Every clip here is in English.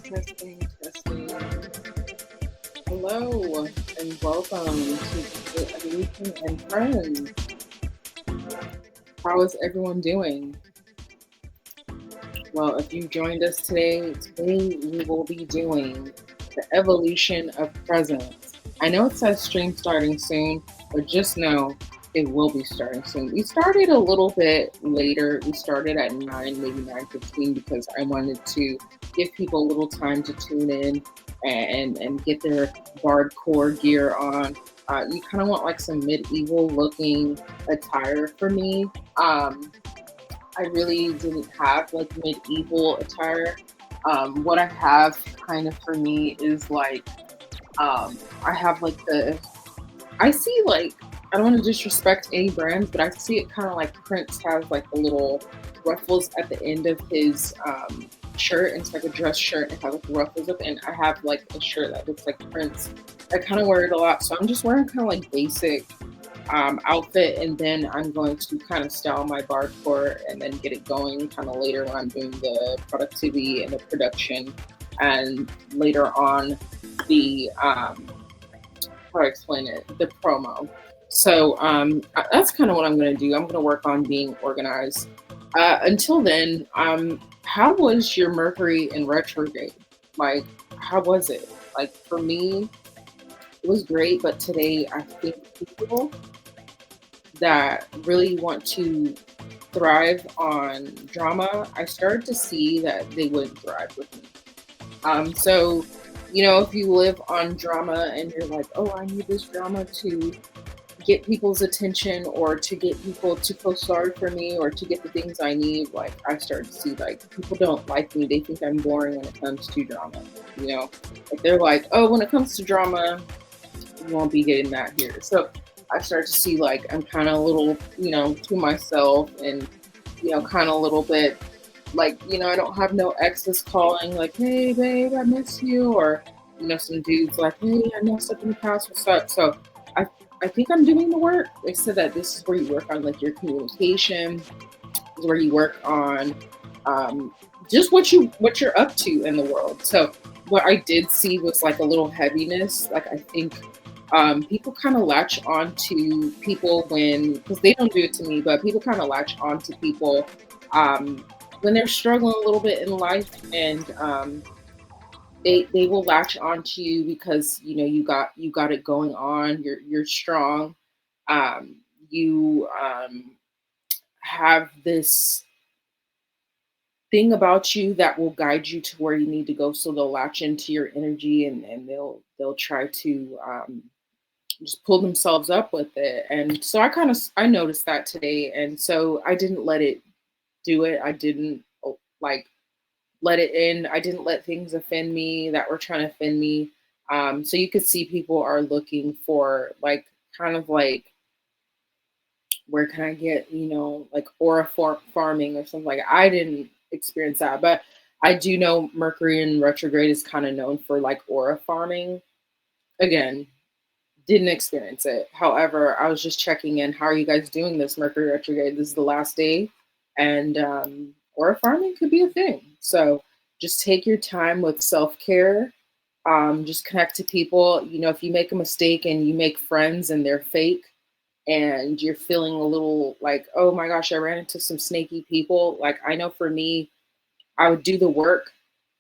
Testing, testing. Hello and welcome to Evaloution and Friends. How is everyone doing? Well, if you joined us today we will be doing the evolution of presence. I know it says stream starting soon, but just know it will be starting soon. We started a little bit later. We started at 9, maybe 9:15 because I wanted to give people a little time to tune in and get their Bardcore gear on. You kind of want like some medieval looking attire for me. I really didn't have like medieval attire. What I have kind of for me is like I have like I see like I don't want to disrespect any brands, but I see it kind of like Prince has like the little ruffles at the end of his shirt, and it's like a dress shirt and it has like ruffles at the end. I have like a shirt that looks like Prince. I kind of wear it a lot, so I'm just wearing kind of like basic outfit, and then I'm going to kind of style my Bardcore and then get it going kind of later when I'm doing the productivity and the production, and later on the how to explain it, the promo. So that's kind of what I'm going to do. I'm going to work on being organized. Until then, how was your Mercury in retrograde? Like, how was it? Like for me, it was great, but today I think people that really want to thrive on drama, I started to see that they wouldn't thrive with me. So, if you live on drama and you're like, oh, I need this drama to get people's attention or to get people to feel sorry for me or to get the things I need, like I started to see like people don't like me. They think I'm boring when it comes to drama. Like they're like, oh, when it comes to drama, you won't be getting that here. So I start to see like I'm kind of a little, to myself, and kind of a little bit like, I don't have no exes calling like, hey babe, I miss you, or some dudes like, hey, I messed up in the past, what's up? So I I think I'm doing the work. They said that this is where you work on like your communication, is where you work on just what you're up to in the world. So what I did see was like a little heaviness. Like I think people kind of latch on to people when, because they don't do it to me, but people kind of latch on to people when they're struggling a little bit in life, and they will latch on to you because you got it going on. You're strong. You have this thing about you that will guide you to where you need to go. So they'll latch into your energy, and they'll try to just pull themselves up with it. And so I noticed that today, and so I didn't let it do it. I didn't like let it in. I didn't let things offend me that were trying to offend me. So you could see people are looking for like kind of like, where can I get, like aura farming or something. Like I didn't experience that, but I do know Mercury in retrograde is kind of known for like aura farming. Again, didn't experience it. However, I was just checking in. How are you guys doing this Mercury retrograde? This is the last day, and aura farming could be a thing. So just take your time with self care. Just connect to people. If you make a mistake and you make friends and they're fake, and you're feeling a little like, oh my gosh, I ran into some snaky people. Like I know for me, I would do the work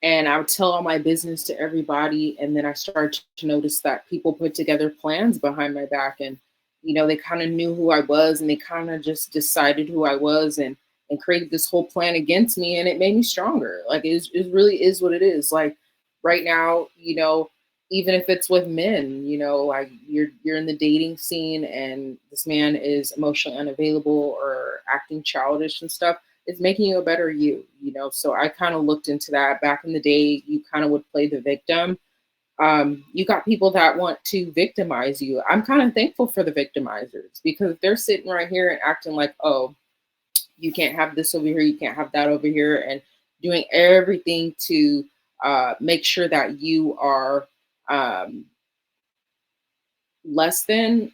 and I would tell all my business to everybody. And then I started to notice that people put together plans behind my back, and, they kind of knew who I was, and they kind of just decided who I was, and created this whole plan against me. And it made me stronger. Like it really is what it is. Like right now, even if it's with men, like you're in the dating scene and this man is emotionally unavailable or acting childish and stuff, it's making you a better you. So I kind of looked into that. Back in the day, you kind of would play the victim. You got people that want to victimize you. I'm kind of thankful for the victimizers, because if they're sitting right here and acting like, oh, you can't have this over here, you can't have that over here, and doing everything to make sure that you are um, less than,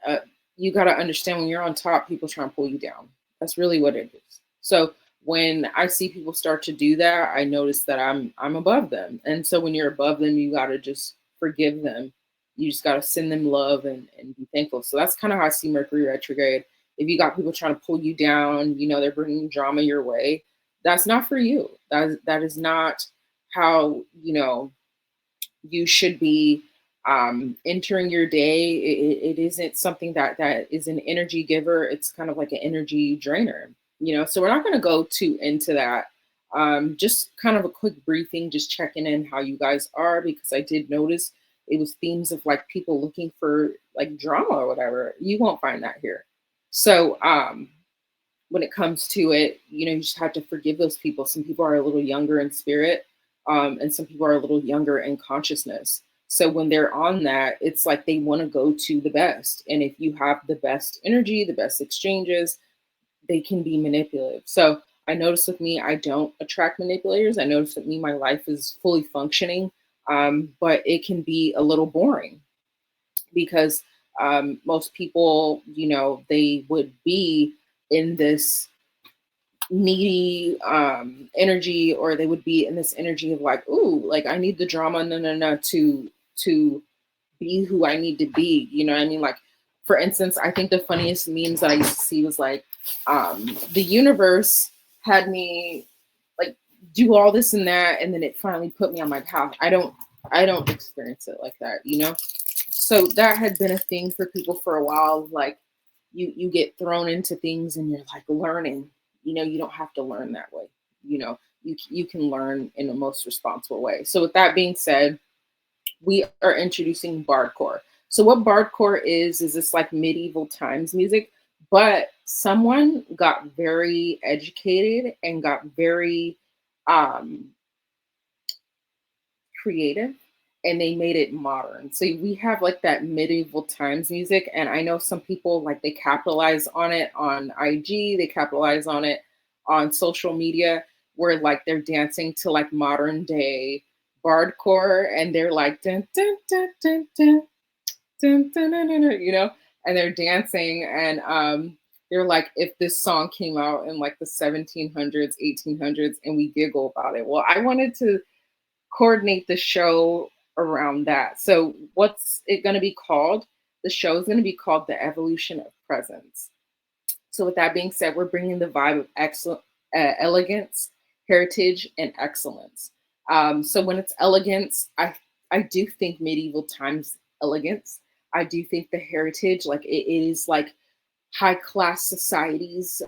uh, you got to understand, when you're on top, people try and pull you down. That's really what it is. So when I see people start to do that, I notice that I'm above them. And so when you're above them, you got to just forgive them You just got to send them love and be thankful. So that's kind of how I see Mercury retrograde. If you got people trying to pull you down, they're bringing drama your way. That's not for you. That is not how you should be entering your day. It isn't something that is an energy giver. It's kind of like an energy drainer. So we're not going to go too into that. Just kind of a quick briefing, just checking in how you guys are, because I did notice it was themes of like people looking for like drama or whatever. You won't find that here. So when it comes to it, you just have to forgive those people. Some people are a little younger in spirit, and some people are a little younger in consciousness. So when they're on that, it's like they want to go to the best. And if you have the best energy, the best exchanges, they can be manipulative. So I notice with me, I don't attract manipulators. I notice with me, my life is fully functioning, but it can be a little boring because most people, they would be in this needy energy, or they would be in this energy of like, ooh, like I need the drama, no, to be who I need to be. You know what I mean? Like, for instance, I think the funniest memes that I used to see was like, the universe had me like do all this and that, and then it finally put me on my path. I don't experience it like that. So that had been a thing for people for a while. Like you get thrown into things and you're like learning. You don't have to learn that way. You can learn in the most responsible way. So with that being said, we are introducing Bardcore. So what Bardcore is this like medieval times music, but someone got very educated and got very um, creative, and they made it modern. So we have like that medieval times music, and I know some people like they capitalize on it on IG, they capitalize on it on social media, where like they're dancing to like modern day Bardcore, and they're like dun, dun, dun, dun, dun, dun, dun, dun, dun, dun, and they're dancing, and they're like, if this song came out in like the 1700s, 1800s, and we giggle about it. Well, I wanted to coordinate the show around that. So what's it going to be called? The show is going to be called The Evaloution of Presence. So with that being said, we're bringing the vibe of elegance, heritage, and excellence. So when it's elegance, I do think medieval times elegance. I do think the heritage, like it is like high class societies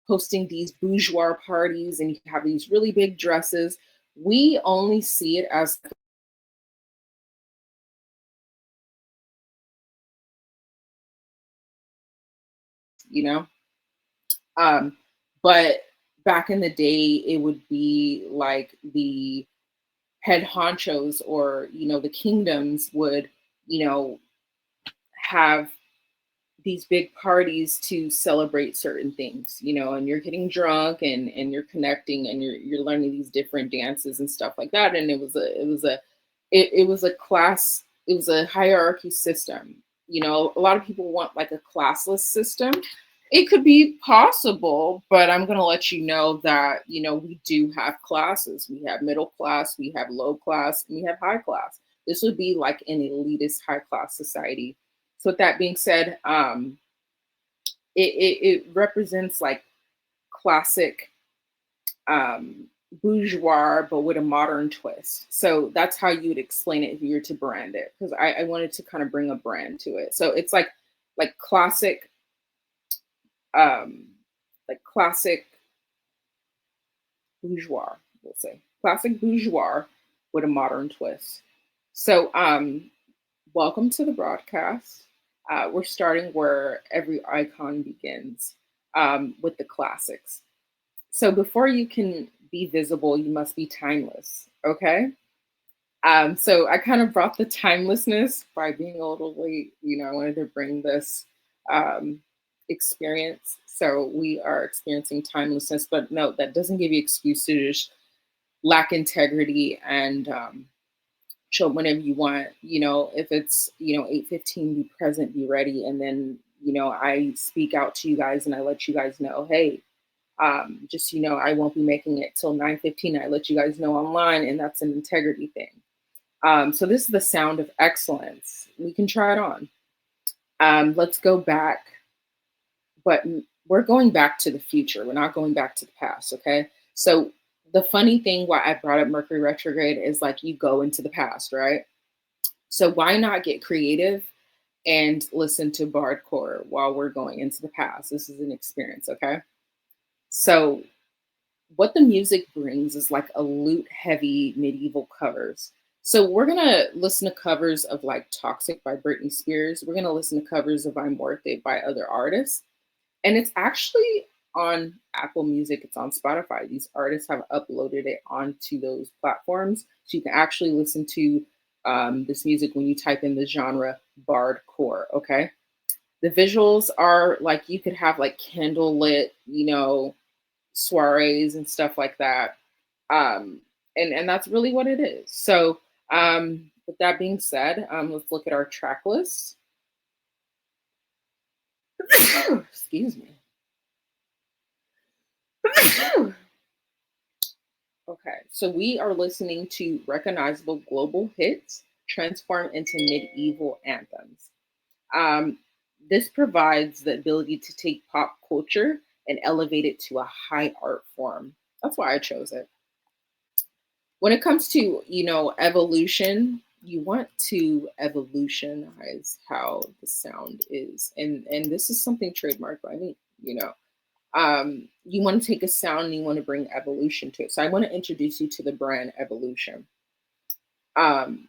hosting these bourgeois parties, and you have these really big dresses. We only see it as, you know, um, but back in the day, it would be like the head honchos, or the kingdoms would you know have these big parties to celebrate certain things, and you're getting drunk, and you're connecting, and you're learning these different dances and stuff like that. And it was a class, it was a hierarchy system. A lot of people want like a classless system. It could be possible, but I'm going to let you know that, we do have classes. We have middle class, we have low class, and we have high class. This would be like an elitist high class society. So with that being said, it represents like classic bourgeois, but with a modern twist. So that's how you would explain it if you were to brand it, because I wanted to kind of bring a brand to it. So it's like classic, classic bourgeois, we'll say classic bourgeois with a modern twist. So welcome to the broadcast. We're starting where every icon begins, with the classics. So before you can be visible, you must be timeless. Okay. So I kind of brought the timelessness by being a little late. I wanted to bring this experience. So we are experiencing timelessness, but no, that doesn't give you excuse to just lack integrity and show up whenever you want. If it's 8:15, be present, be ready, and then I speak out to you guys and I let you guys know, hey, just I won't be making it till 9:15. I let you guys know online, and that's an integrity thing. So this is the sound of excellence. We can try it on. Let's go back, but we're going back to the future. We're not going back to the past. Okay. So the funny thing why I brought up Mercury retrograde is like you go into the past, right? So why not get creative and listen to Bardcore while we're going into the past? This is an experience. Okay. So what the music brings is like a lute heavy medieval covers. So we're gonna listen to covers of like Toxic by Britney Spears. We're gonna listen to covers of I'm Worth It by other artists. And it's actually on Apple Music, it's on Spotify. These artists have uploaded it onto those platforms. So you can actually listen to this music when you type in the genre Bardcore, okay? The visuals are like you could have like candlelit, soirees and stuff like that. Um, and that's really what it is. So with that being said, let's look at our track list. Excuse me. Okay, so we are listening to recognizable global hits transform into medieval anthems. Um, this provides the ability to take pop culture and elevate it to a high art form. That's why I chose it. When it comes to, evolution, you want to evolutionize how the sound is. And this is something trademarked by me, you want to take a sound and you want to bring evolution to it. So I want to introduce you to the brand Evaloution. Um,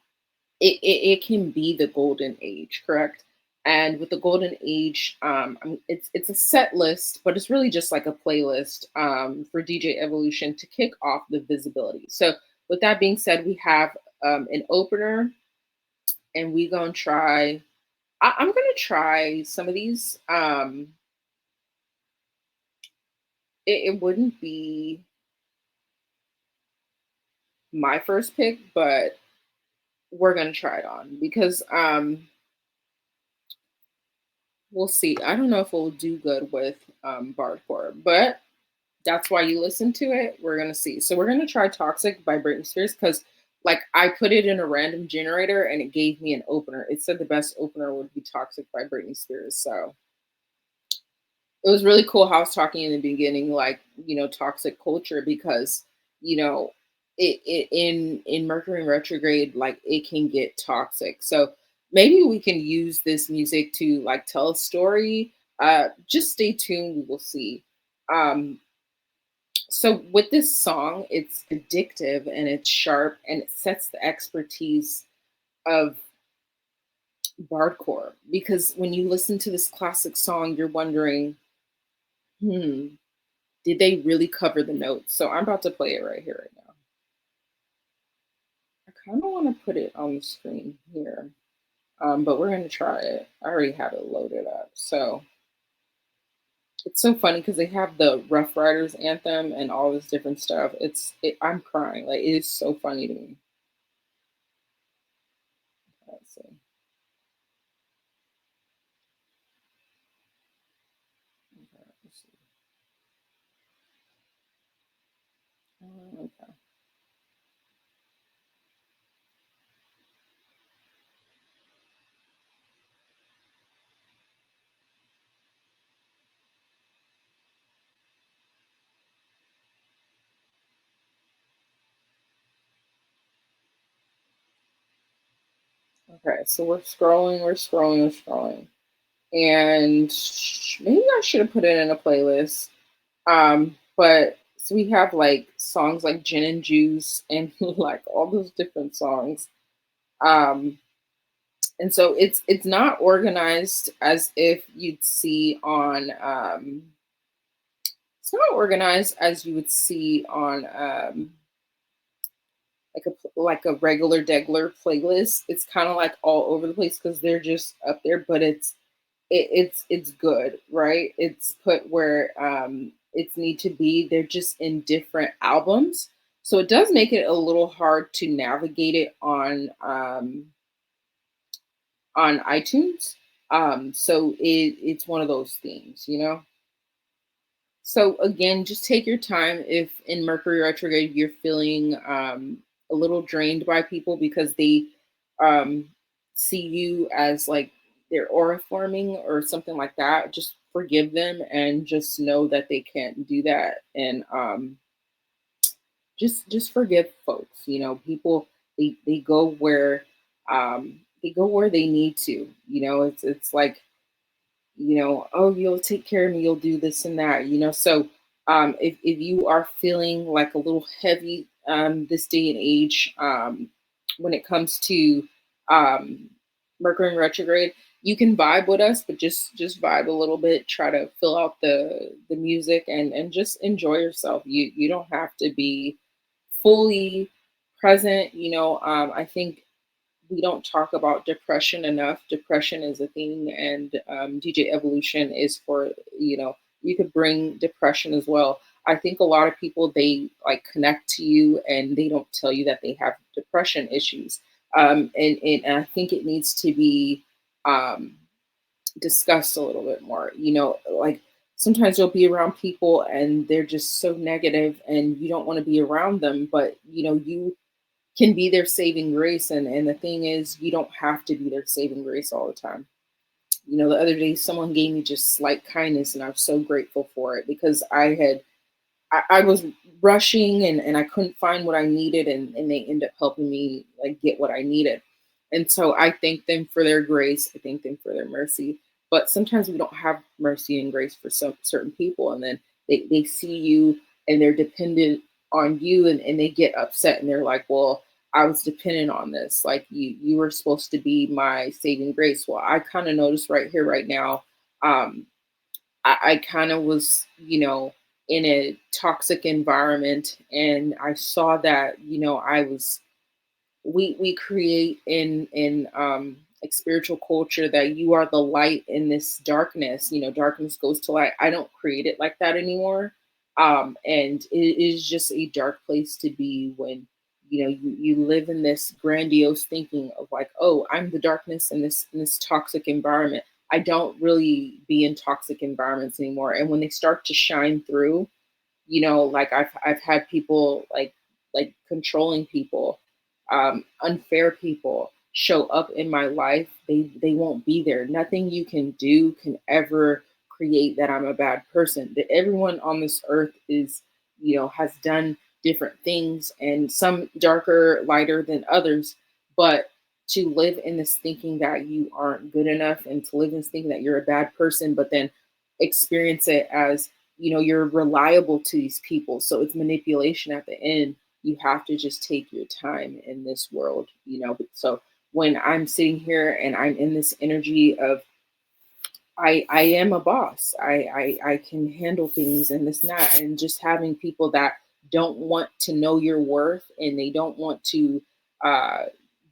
it can be the golden age, correct? And with the golden age, it's a set list, but it's really just like a playlist for DJ Evolution to kick off the visibility. So with that being said, we have an opener, and we gonna try. I'm gonna try some of these. It wouldn't be my first pick, but we're gonna try it on because we'll see. I don't know if we'll do good with Bardcore, but that's why you listen to it. We're gonna see. So we're gonna try Toxic by Britney Spears because like I put it in a random generator and it gave me an opener. It said the best opener would be Toxic by Britney Spears. So it was really cool how I was talking in the beginning, like, toxic culture because, you know, it in Mercury retrograde, like it can get toxic. So maybe we can use this music to like tell a story. Just stay tuned, we will see. Um, so with this song, it's addictive and it's sharp and it sets the expertise of Bardcore because when you listen to this classic song, you're wondering, hmm, did they really cover the notes? So I'm about to play it right here, right now. I kind of want to put it on the screen here, but we're going to try it. I already have it loaded up. So it's so funny because they have the Rough Riders anthem and all this different stuff. I'm crying. Like, it is so funny to me. Let's see. Okay, let's see. Okay. Okay, so we're scrolling, we're scrolling. And maybe I should have put it in a playlist. But so we have like songs like Gin and Juice and like all those different songs. Um, and so it's not organized as if you'd see on it's not organized as you would see on like a regular degler playlist. It's kind of like all over the place because they're just up there, but it's good, right? It's put where it's need to be. They're just in different albums, so it does make it a little hard to navigate it on iTunes. So it's one of those things. So again, just take your time. If in Mercury retrograde you're feeling a little drained by people because they um, see you as like they're aura forming or something like that, just forgive them and just know that they can't do that. And just forgive folks. You know, people they go where they go where they need to. You know, it's like, you know, oh, you'll take care of me, you'll do this and that, you know. So if you are feeling like a little heavy this day and age, when it comes to um, Mercury in retrograde, you can vibe with us, but just vibe a little bit. Try to fill out the music and just enjoy yourself. You don't have to be fully present. You know, I think we don't talk about depression enough. Depression is a thing, and DJ Evolution is for, you know, you could bring depression as well. I think a lot of people, they like connect to you and they don't tell you that they have depression issues, and I think it needs to be um, discussed a little bit more. You know, like sometimes you'll be around people and they're just so negative, and you don't want to be around them, but you know you can be their saving grace. And the thing is, you don't have to be their saving grace all the time. You know, the other day someone gave me just slight kindness and I'm so grateful for it because I was rushing and I couldn't find what I needed, and they end up helping me like get what I needed. And so I thank them for their grace. I thank them for their mercy. But sometimes we don't have mercy and grace for some certain people, and then they see you and they're dependent on you, and they get upset and they're like, well, I was dependent on this. Like you were supposed to be my saving grace. Well, I kind of noticed right here, right now, um, I kind of was, you know, in a toxic environment, and I saw that, you know, I was we create in like spiritual culture that you are the light in this darkness. You know, darkness goes to light. I don't create it like that anymore. And it is just a dark place to be when, you know, you live in this grandiose thinking of like, oh, I'm the darkness in this toxic environment. I don't really be in toxic environments anymore. And when they start to shine through, you know, like I've had people like controlling people, unfair people show up in my life. They won't be there. Nothing you can do can ever create that I'm a bad person. That everyone on this earth is, you know, has done different things, and some darker, lighter than others. But to live in this thinking that you aren't good enough, and to live in this thinking that you're a bad person, but then experience it as, you know, you're reliable to these people, so it's manipulation at the end. You have to just take your time in this world, you know. So when I'm sitting here and I'm in this energy of I am a boss. I can handle things and this and that. And just having people that don't want to know your worth and they don't want to uh,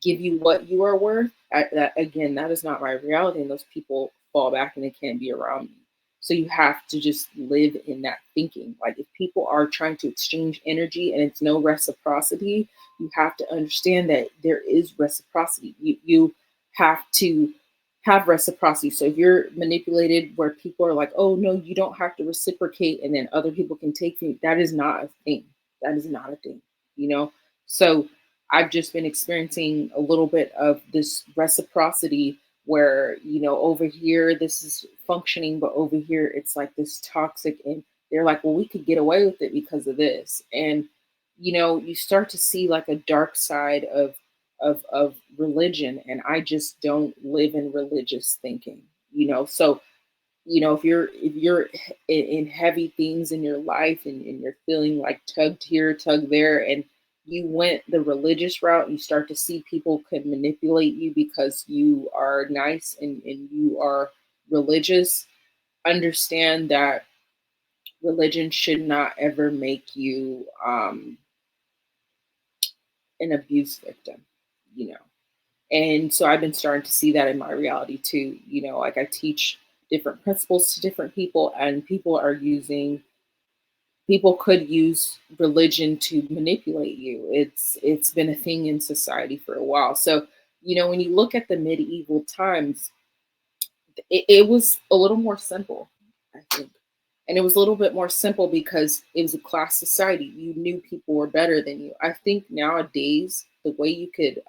give you what you are worth. That again, that is not my reality, and those people fall back and they can't be around me. So you have to just live in that thinking. Like if people are trying to exchange energy and it's no reciprocity, you have to understand that there is reciprocity. You have to have reciprocity. So if you're manipulated where people are like, oh no, you don't have to reciprocate, and then other people can take you, that is not a thing. That is not a thing, you know? So I've just been experiencing a little bit of this reciprocity where, you know, over here this is functioning, but over here it's like this toxic, and they're like, well, we could get away with it because of this. And, you know, you start to see like a dark side of religion, and I just don't live in religious thinking, you know. So, you know, if you're in heavy things in your life, and you're feeling like tugged here, tugged there, and you went the religious route, you start to see people can manipulate you because you are nice and you are religious. Understand that religion should not ever make you an abuse victim, you know. And so I've been starting to see that in my reality too. You know, like I teach different principles to different people, and people could use religion to manipulate you. It's been a thing in society for a while. So, you know, when you look at the medieval times, it was a little more simple, I think. And it was a little bit more simple because it was a class society. You knew people were better than you. I think nowadays, the way you could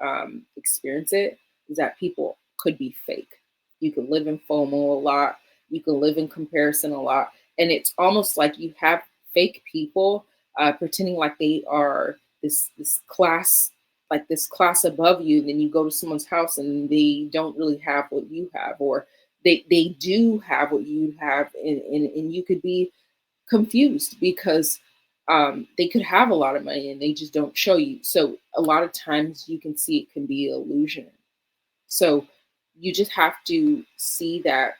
experience it is that people could be fake. You could live in FOMO a lot. You can live in comparison a lot. And it's almost like you have fake people pretending like they are this class, like this class above you. And then you go to someone's house and they don't really have what you have, or they do have what you have, and you could be confused because they could have a lot of money and they just don't show you. So a lot of times you can see it can be illusion. So you just have to see that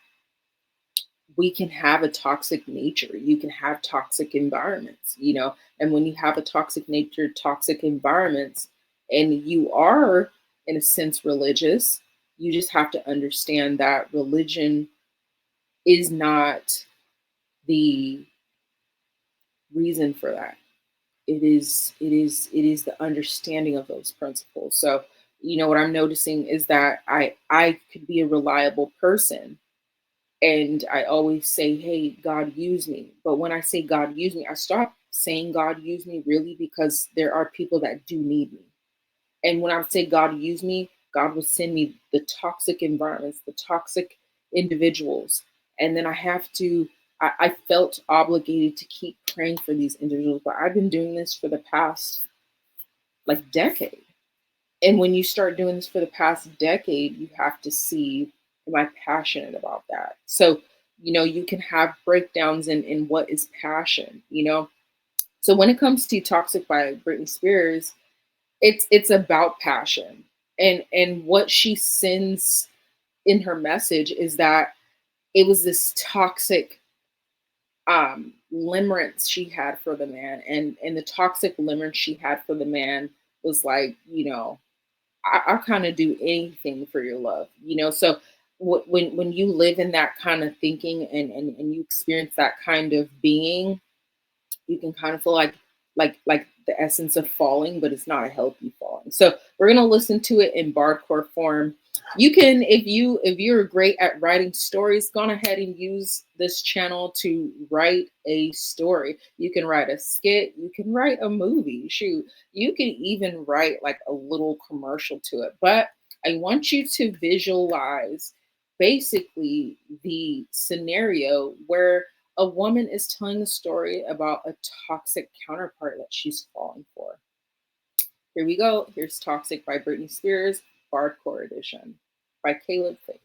we can have a toxic nature. You can have toxic environments, you know, and when you have a toxic nature, toxic environments, and you are, in a sense, religious, you just have to understand that religion is not the reason for that. It is the understanding of those principles. So, you know, what I'm noticing is that I could be a reliable person, and I always say, "Hey, God use me." But when I say God use me, I stop saying God use me really because there are people that do need me. And when I say God use me, God will send me the toxic environments, the toxic individuals. And then I felt obligated to keep praying for these individuals. But I've been doing this for the past like decade. And when you start doing this for the past decade, you have to see, am I passionate about that? So, you know, you can have breakdowns in what is passion, you know? So when it comes to Toxic by Britney Spears, it's about passion. And what she sends in her message is that it was this toxic limerence she had for the man, and the toxic limerence she had for the man was like, you know, I'll kind of do anything for your love, you know. So when you live in that kind of thinking, and you experience that kind of being, you can kind of feel like the essence of falling, but it's not a healthy falling. So we're gonna listen to it in Bardcore form. You can, if you're great at writing stories, go ahead and use this channel to write a story. You can write a skit, you can write a movie, shoot, you can even write like a little commercial to it. But I want you to visualize basically the scenario where a woman is telling a story about a toxic counterpart that she's falling for. Here we go. Here's Toxic by Britney Spears, Bardcore Edition by Caleb Faith.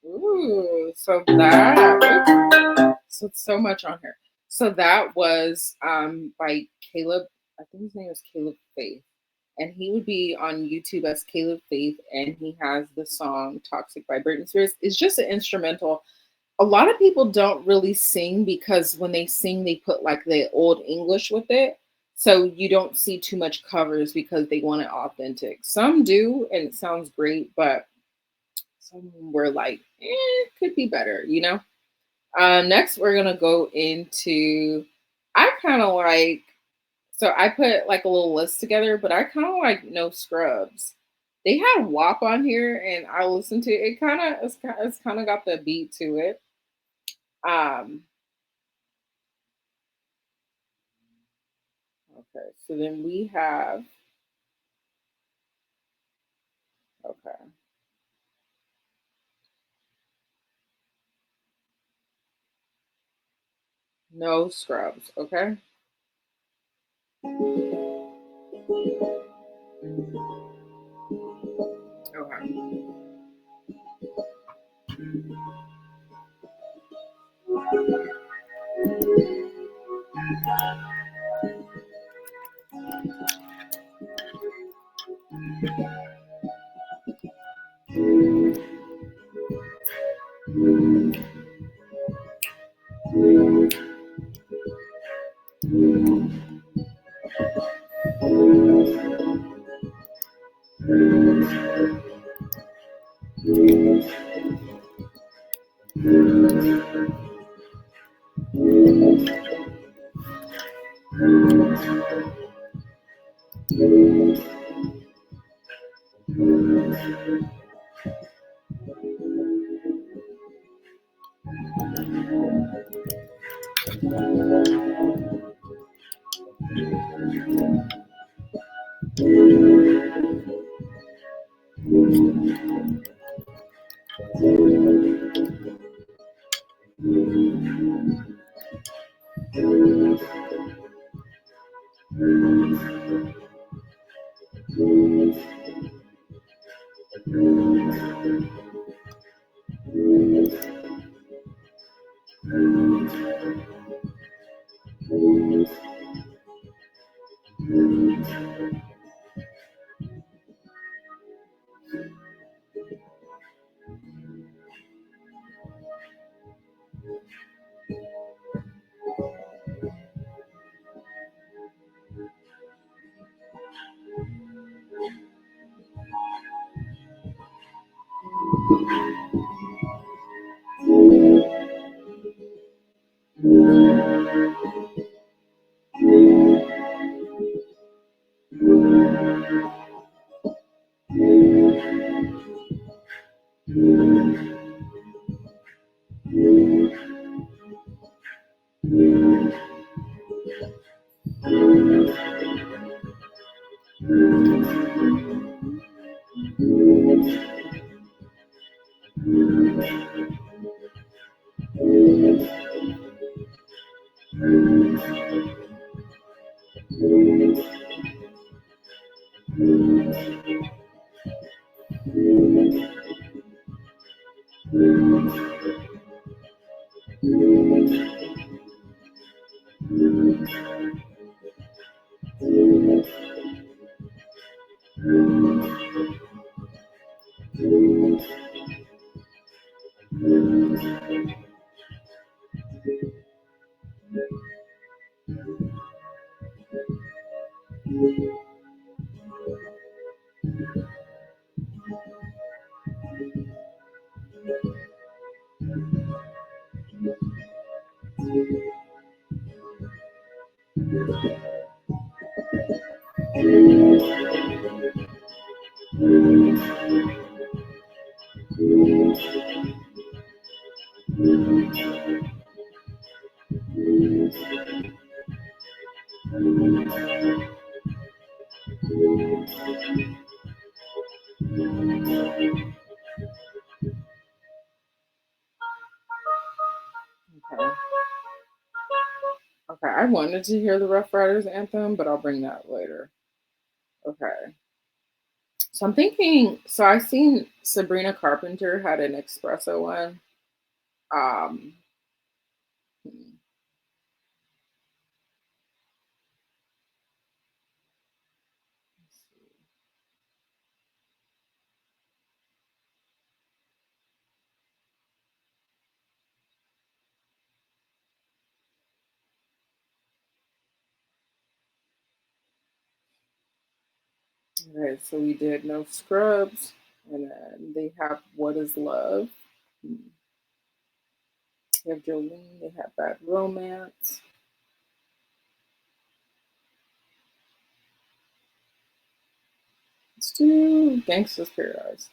Ooh, so it's so much on here. So that was by Caleb, I think his name is Caleb Faith. And he would be on YouTube as Caleb Faith, and he has the song Toxic by Britney Spears. It's just an instrumental. A lot of people don't really sing because when they sing, they put like the old English with it. So you don't see too much covers because they want it authentic. Some do, and it sounds great, but some were like, could be better, you know? Next, we're going to go into, I kind of like, so I put like a little list together, but I kind of like No Scrubs. They had WAP on here, and I listened to it. It's kind of got the beat to it. Okay, so then we have, okay, No Scrubs. Okay. Okay. Okay. Okay, I wanted to hear the Rough Riders anthem, but I'll bring that later. Okay. So I'm thinking, so I seen Sabrina Carpenter had an espresso one. Um, hmm, let's see. Okay, so we did No Scrubs, and then they have What Is Love. Hmm. They have Jolene, they have Bad Romance. Let's do Gangsta's Paradise.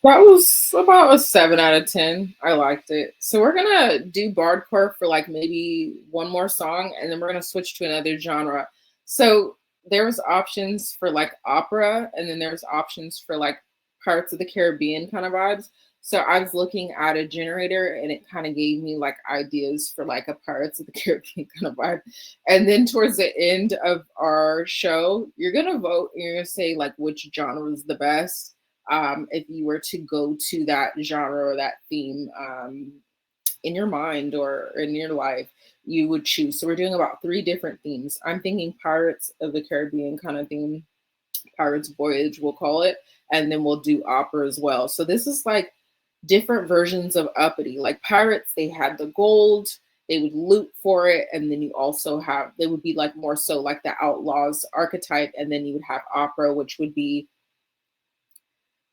That was about a 7 out of 10. I liked it. So we're gonna do Bardcore for like maybe one more song, and then we're gonna switch to another genre. So there's options for like opera, and then there's options for like Pirates of the Caribbean kind of vibes. So I was looking at a generator, and it kind of gave me like ideas for like a Pirates of the Caribbean kind of vibe. And then towards the end of our show, you're gonna vote, and you're gonna say like which genre is the best, if you were to go to that genre or that theme, in your mind or in your life, you would choose. So we're doing about three different themes. I'm thinking Pirates of the Caribbean kind of theme, Pirates Voyage, we'll call it, and then we'll do opera as well. So this is like different versions of uppity. Like Pirates, they had the gold, they would loot for it, and then you also have, they would be like more so like the outlaws archetype, and then you would have opera, which would be,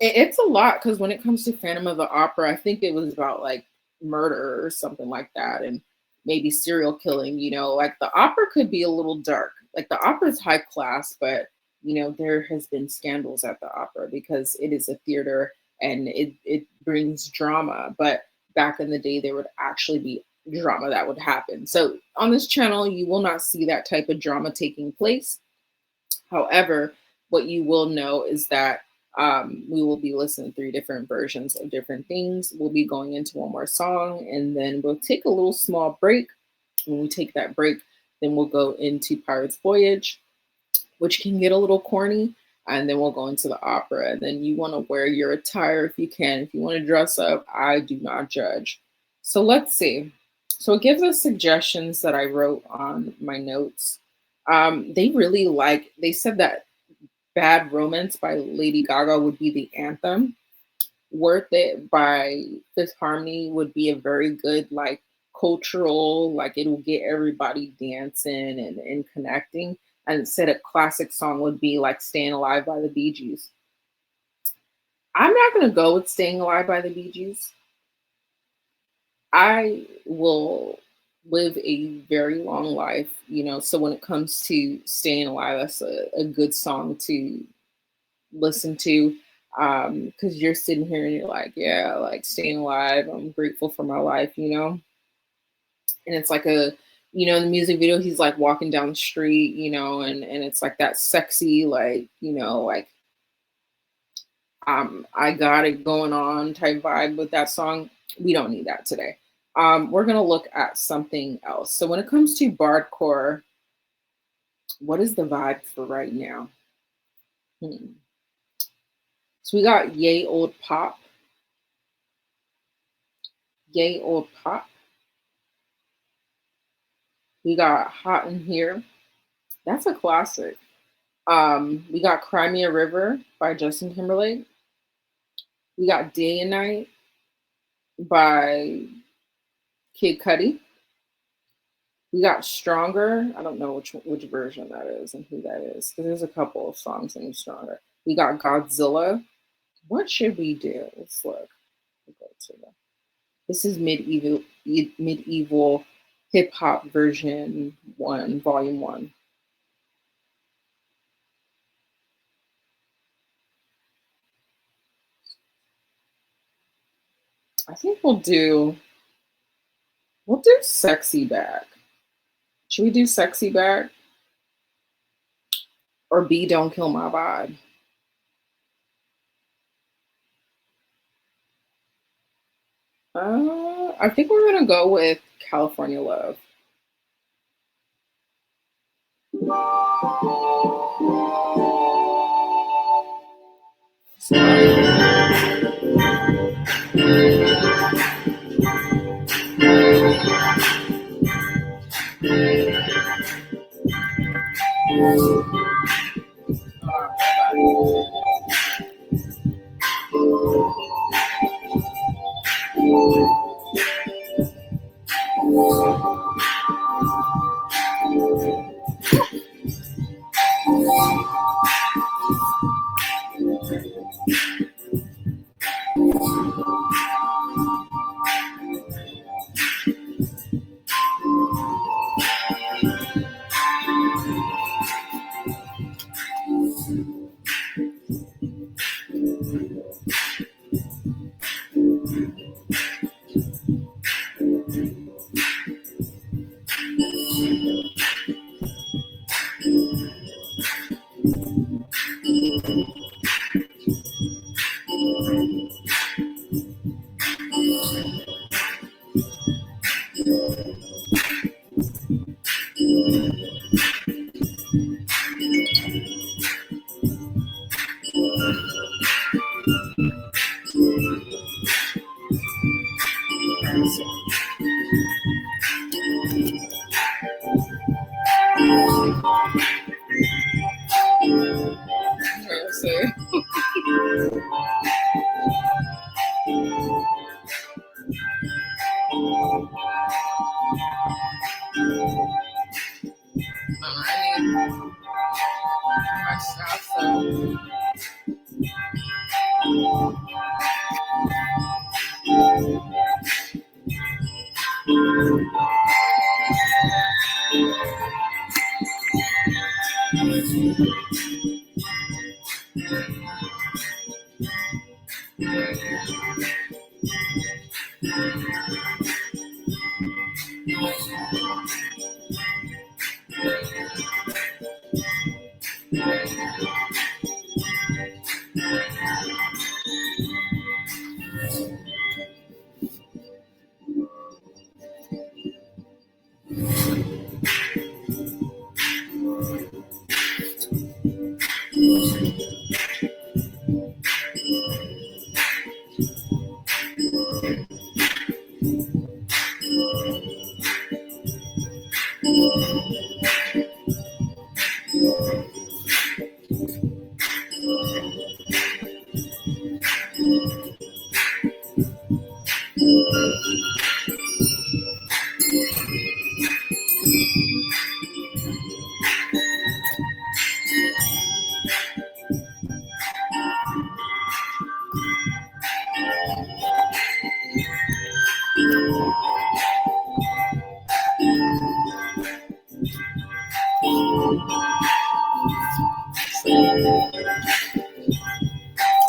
it's a lot because when it comes to Phantom of the Opera, I think it was about like murder or something like that, and maybe serial killing. You know, like the opera could be a little dark. Like the opera is high class, but you know there has been scandals at the opera because it is a theater and it brings drama. But back in the day, there would actually be drama that would happen. So on this channel, you will not see that type of drama taking place. However, what you will know is that we will be listening to three different versions of different things. We'll be going into one more song, and then we'll take a little small break. When we take that break, then we'll go into Pirates Voyage, which can get a little corny, and then we'll go into the opera. And then you want to wear your attire if you can. If you want to dress up, I do not judge. So let's see. So it gives us suggestions that I wrote on my notes. They really like, they said that Bad Romance by Lady Gaga would be the anthem. Worth It by Fifth Harmony would be a very good, like, cultural, like, it'll get everybody dancing and connecting. And said a classic song would be like Staying Alive by the Bee Gees. I'm not going to go with Staying Alive by the Bee Gees. I will live a very long life, you know. So when it comes to Staying Alive, that's a good song to listen to, because you're sitting here and you're like, yeah, like Staying Alive, I'm grateful for my life, you know. And it's like a, you know, in the music video, he's like walking down the street, you know, and it's like that sexy, like, you know, like, I got it going on type vibe with that song. We don't need that today. We're gonna look at something else. So when it comes to Bardcore, what is the vibe for right now? So we got Yay Old Pop. Yay Old Pop. We got Hot in Here. That's a classic. We got Cry Me a River by Justin Timberlake. We got Day and Night by Kid Cudi. We got Stronger. I don't know which version that is and who that is, because there's a couple of songs named Stronger. We got Godzilla. What should we do? Let's look. This is medieval hip hop version 1, volume 1. I think we'll do Sexy Back. Should we do Sexy Back? Or B Don't Kill My Vibe? I think we're gonna go with California Love.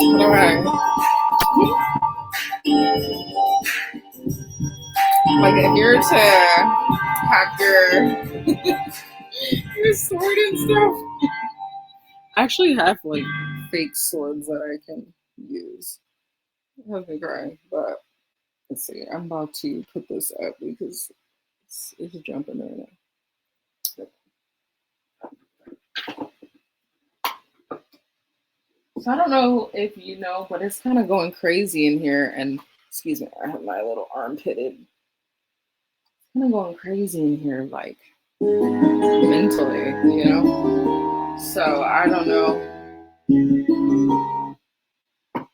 Alright. Like if you're to have your sword and stuff. I actually have like fake swords that I can use. I have me crying, but let's see. I'm about to put this up because it's jumping right now. So I don't know if you know, but it's kind of going crazy in here. And excuse me, I have my little armpitted. It's kind of going crazy in here, like mentally, you know. So I don't know.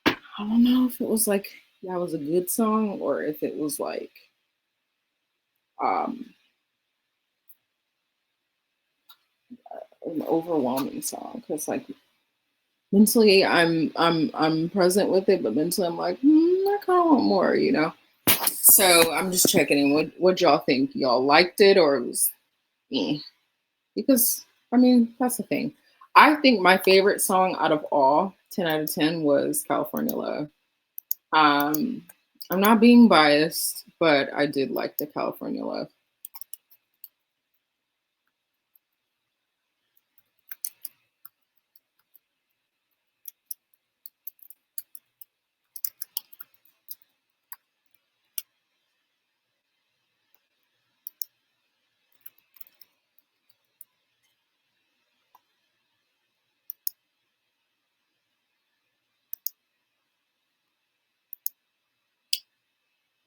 I don't know if it was like that was a good song or if it was like um an overwhelming song. Because like mentally I'm present with it, but mentally I'm like, I kind of want more, you know. So I'm just checking in. What y'all think? Y'all liked it or it was me? Because I mean that's the thing. I think my favorite song out of all 10 out of 10 was California Love. Um, I'm not being biased, but I did like the California Love.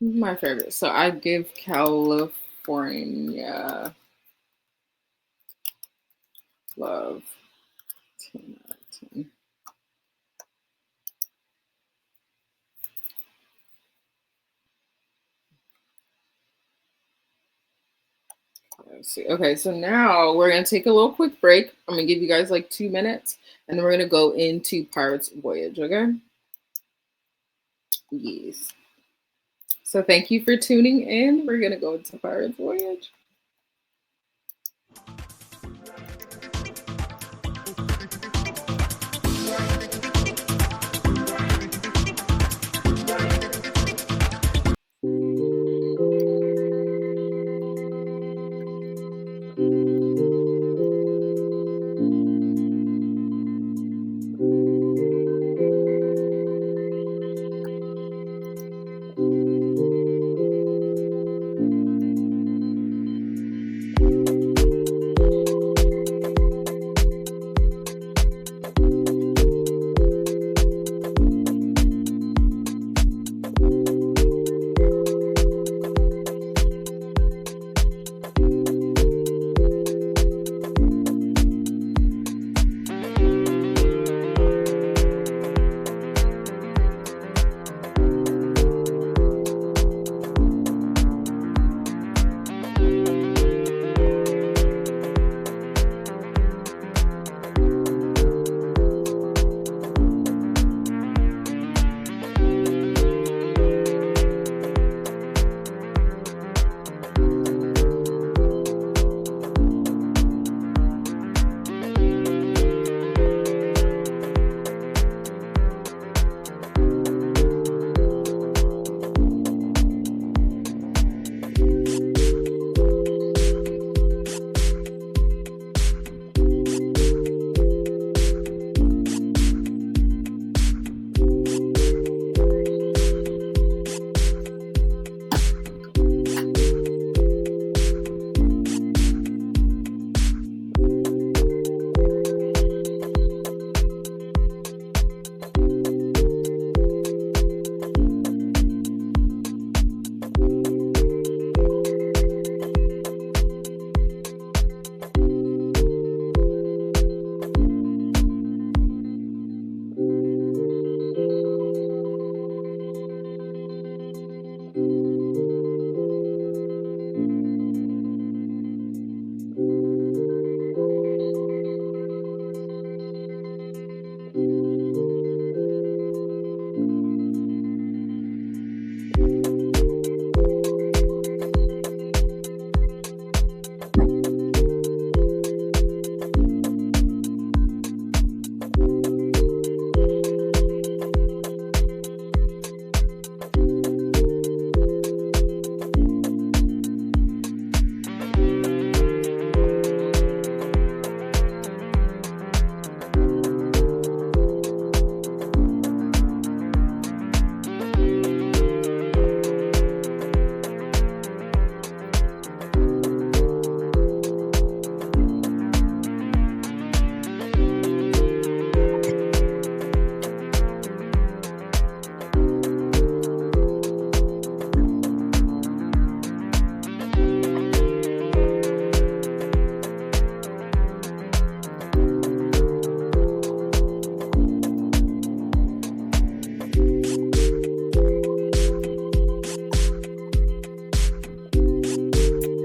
My favorite. So I give California Love. 10 out of 10. Let's see. Okay, so now we're gonna take a little quick break. I'm gonna give you guys like 2 minutes, and then we're gonna go into Pirate's Voyage. Okay. Yes. So thank you for tuning in. We're gonna go into Pirate's Voyage.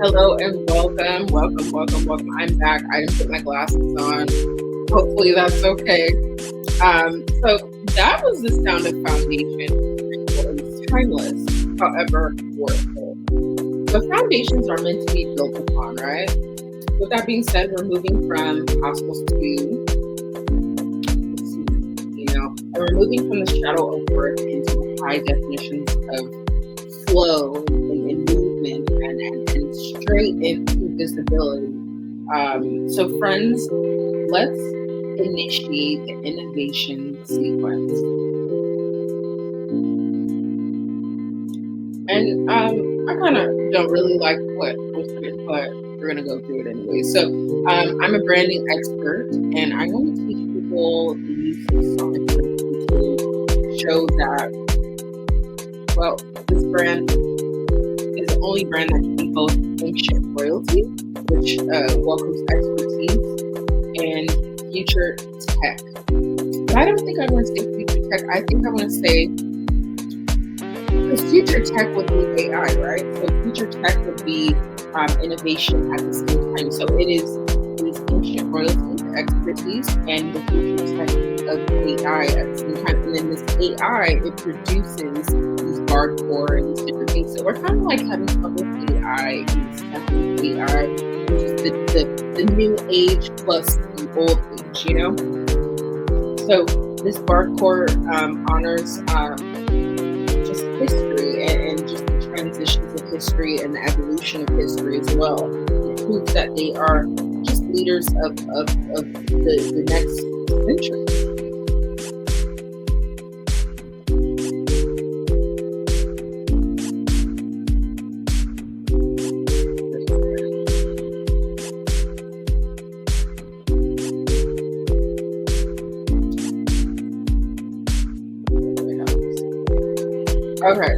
Hello and welcome. I'm back. I didn't put my glasses on. Hopefully that's okay. So that was the sound of Foundation. It was timeless, however worthful. The foundations are meant to be built upon, right? With that being said, we're moving from Haskell's to, and we're moving from the shadow of worth into high definitions of flow and movement and straight into visibility. So Friendz, let's initiate the innovation sequence. And I kind of don't really like what was written, but we're going to go through it anyway. So I'm a branding expert, and I'm going to teach people the use of sonic to show that, well, this brand is the only brand that can be both ancient royalty, which welcomes expertise, future tech. But I don't think I want to say future tech. I think I want to say, because future tech would be AI, right? So future tech would be innovation at the same time. So it is ancient royalty, the expertise, and the future tech of AI at the same time. And then this AI, it produces these bardcore and these different things. So we're kind of like having fun with AI and this tech with AI, which is the new age plus the old age, you know? So this bardcore honors just history and just the transitions of history and the evolution of history as well. It proves that they are just leaders of the next century. Okay,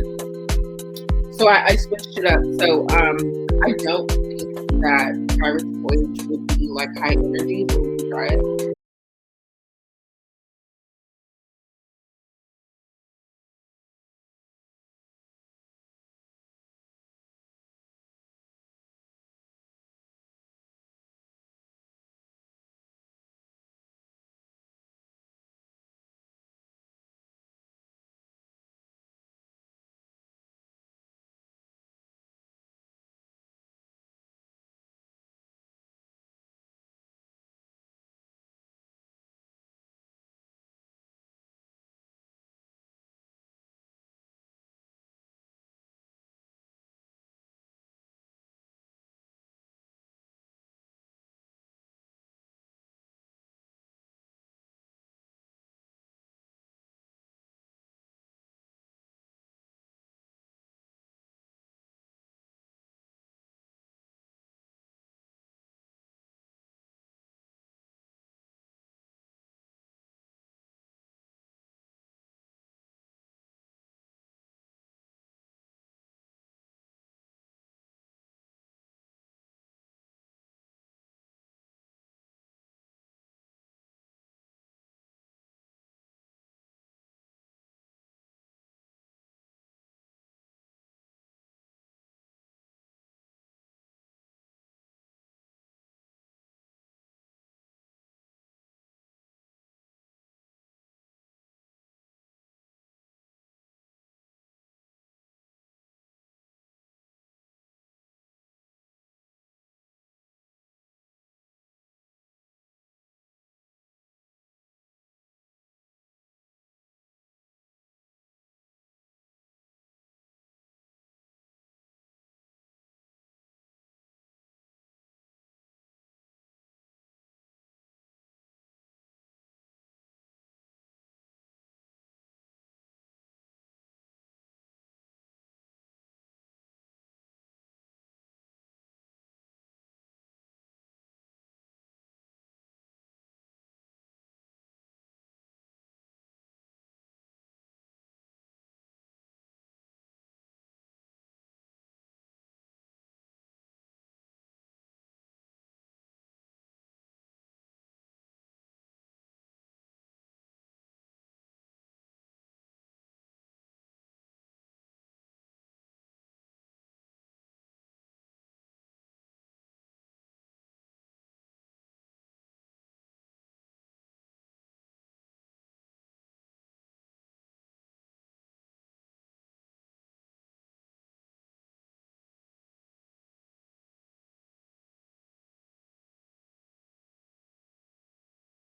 so I switched it up. So I don't think that Pirate's Voyage would be like high energy, but we can try it.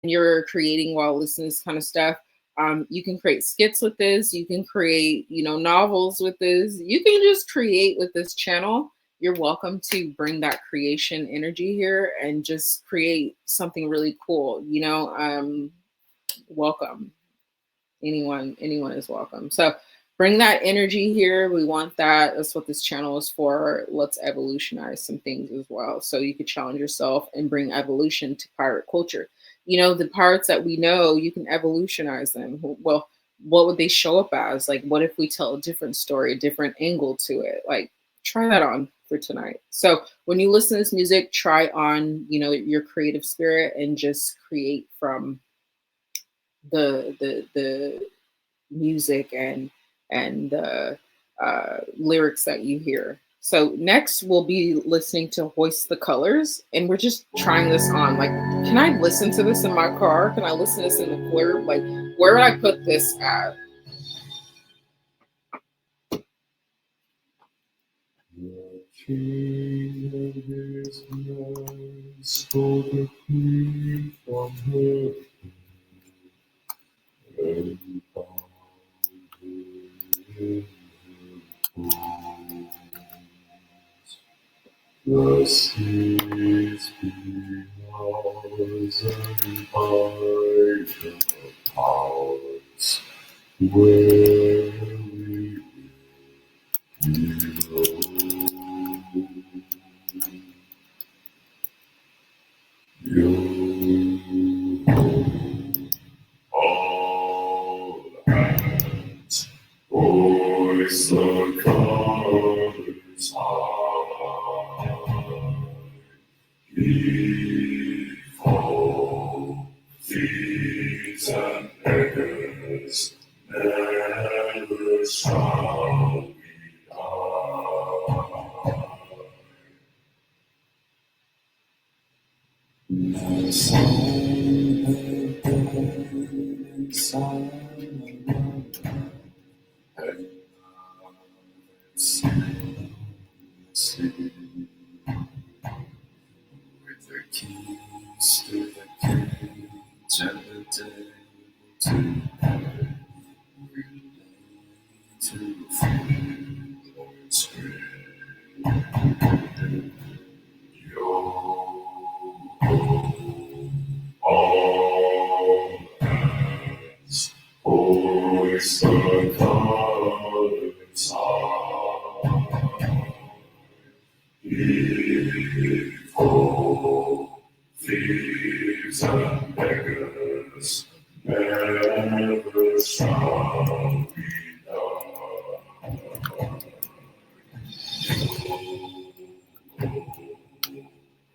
You're creating while listening to this kind of stuff. You can create skits with this. You can create, novels with this. You can just create with this channel. You're welcome to bring that creation energy here and just create something really cool. Welcome. Anyone is welcome. So bring that energy here. We want that. That's what this channel is for. Let's evolutionize some things as well. So you could challenge yourself and bring evolution to pirate culture. The pirates that we know, you can evolutionize them. Well, what would they show up as? Like, what if we tell a different story, a different angle to it? Like, try that on. for tonight. So when you listen to this music, try on, your creative spirit and just create from the music and the lyrics that you hear. So next we'll be listening to Hoist the Colors, and we're just trying this on. Like, can I listen to this in my car? Can I listen to this in the club? Like, where would I put this at? The king of his mind stole the queen from her and found her in her clothes. The seas be ours and hide the powers where we you all hands, voice the colors high, evil thieves and beggars never shall be done. The sun had burned inside my mind, and now it's sleep. With the keys to the cage and the devil to bed, we lay to feel its grave. All hands, hoist the colors high. Evil thieves and beggars never shall be done.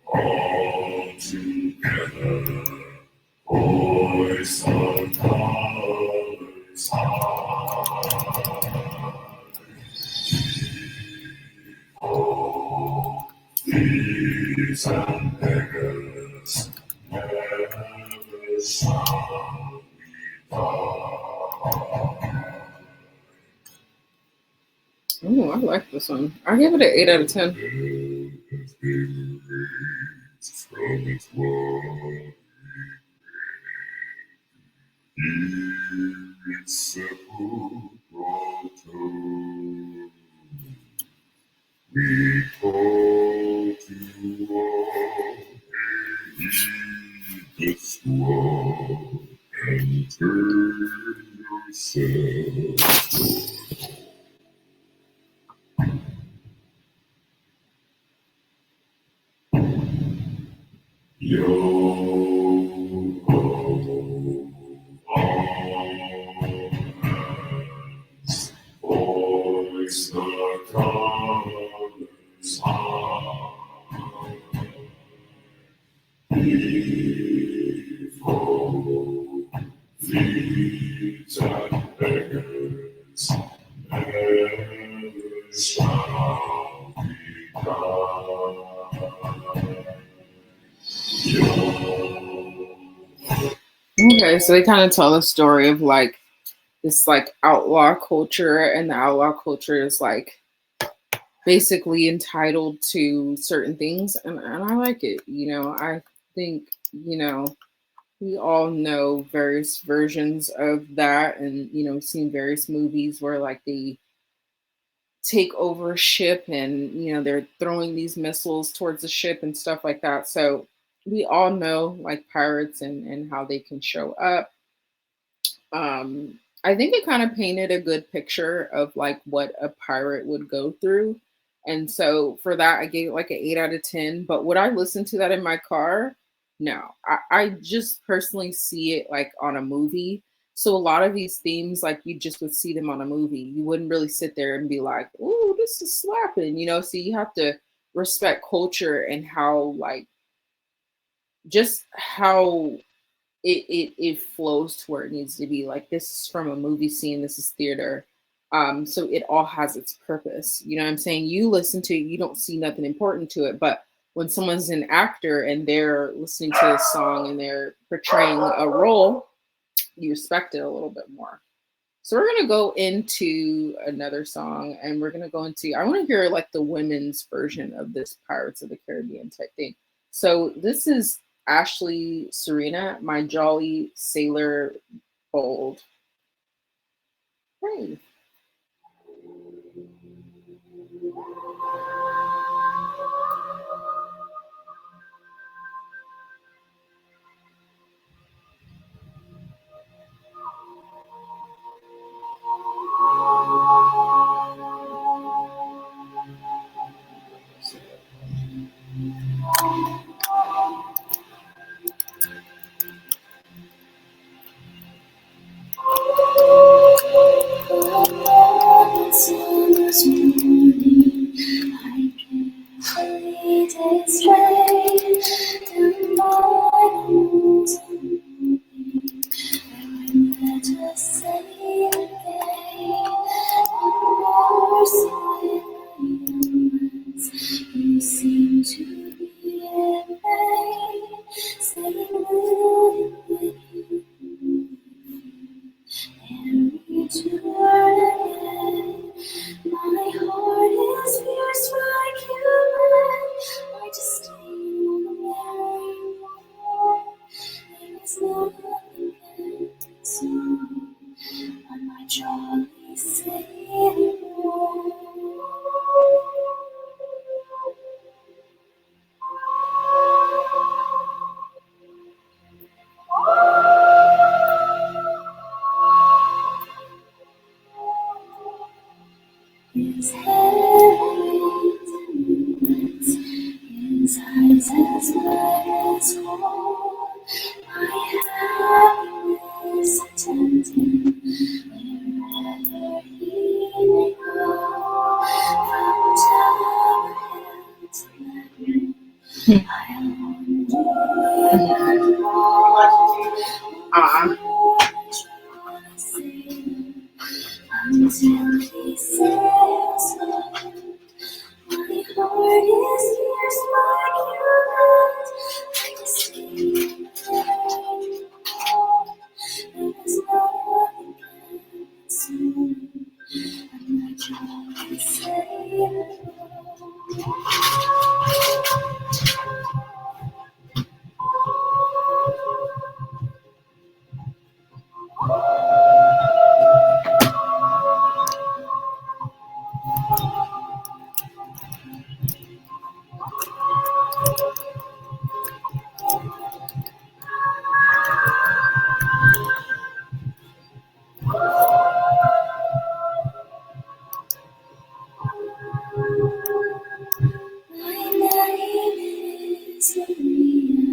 All together, hoist the colors high. Evil thieves and beggars never shall be done. Oh, I like this one. I give it an 8 out of 10. Has been raised from its body. Hear its sepulchral. We call to all, heed the squall, and turn yourself. Yo ho, all hands, hoist the colors high. Evil thieves and beggars never shall be done. Okay, so they kind of tell the story of like this like outlaw culture, and the outlaw culture is like basically entitled to certain things, and I like it. I think, we all know various versions of that, and seen various movies where like they take over a ship, and they're throwing these missiles towards the ship and stuff like that. So we all know like pirates and how they can show up. I think it kind of painted a good picture of like what a pirate would go through. And so for that, I gave it like an 8 out of 10. But would I listen to that in my car? No. I just personally see it like on a movie. So a lot of these themes, like you just would see them on a movie. You wouldn't really sit there and be like, "Ooh, this is slapping," So you have to respect culture and how like just how it flows to where it needs to be. Like this is from a movie scene, this is theater. So it all has its purpose. You know what I'm saying? You listen to it, you don't see nothing important to it, but when someone's an actor and they're listening to a song and they're portraying a role, you respect it a little bit more. So we're gonna go into another song, and we're gonna go into. I want to hear like the women's version of this Pirates of the Caribbean type thing. So this is Ashley Serena, My Jolly Sailor Bold. Hey. You seem to be in pain, saying will you and return again. My heart is fierce like human. I just stay on the rainbow. There is nothing can consume on my jolly sailor. His heavens and winds, his eyes as black as coal. My happiness attends him wherever he may go. From Tabernacle to Labyrinth, I'll wander and walk until he sails home. My heart is pierced like your heart. I just stay home. There is nothing can consume. I'm my jolly sailor. My name is Maria,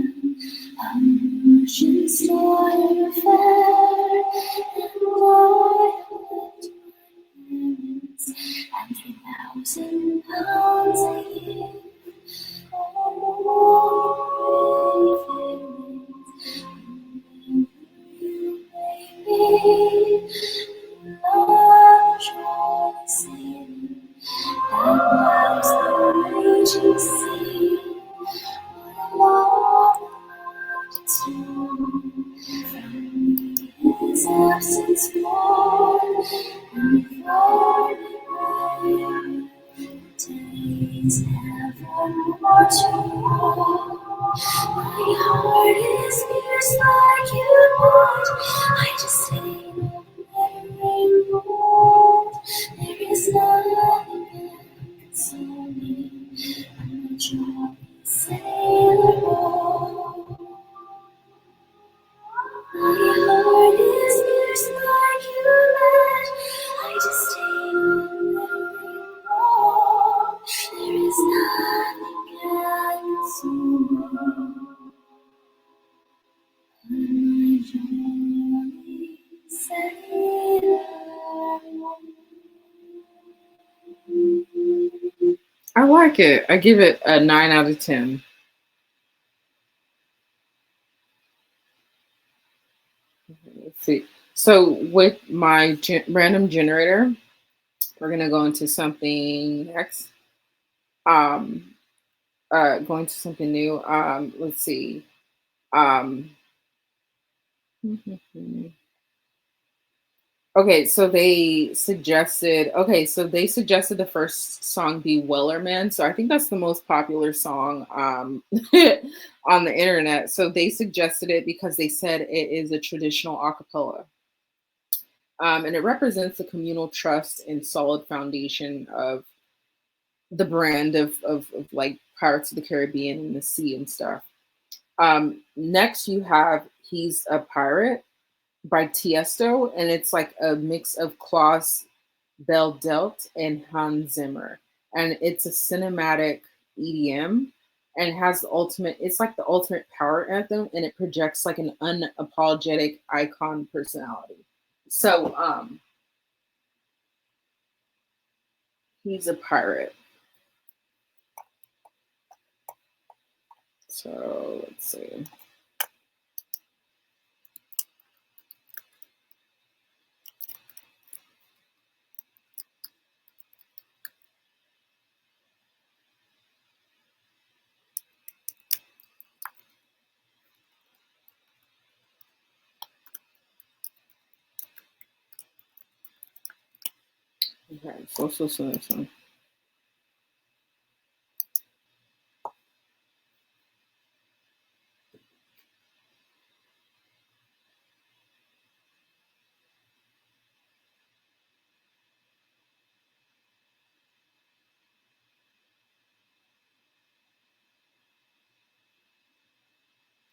ocean star fair, and I have left my parents and 3,000 pounds a year. Oh, pretty fairies, you may be love, jolly sailor. That lies the raging sea, what a long mountain from me his absence born, and far away days evermore to walk. My heart is fierce like you want. I just stay on the rainbow. There is nothing can console me. I'm a jolly sailor boy. My heart is fierce like you let. I just stay on the rainbow. There is nothing can console me. I'm a jolly sailor. like it. I give it a 9 out of 10. Let's see. So with my random generator, we're gonna go into something next. Um, going to something new. Let's see. Um, okay, so they suggested the first song be Wellerman. So I think that's the most popular song on the internet. So they suggested it because they said it is a traditional a cappella. And it represents the communal trust and solid foundation of the brand of like Pirates of the Caribbean and the sea and stuff. Next, you have He's a Pirate by Tiesto, and it's like a mix of Klaus Beldelt and Hans Zimmer. And it's a cinematic EDM and has the ultimate, it's like the ultimate power anthem, and it projects like an unapologetic icon personality. So He's a Pirate. So let's see. Okay, so let's listen to this one.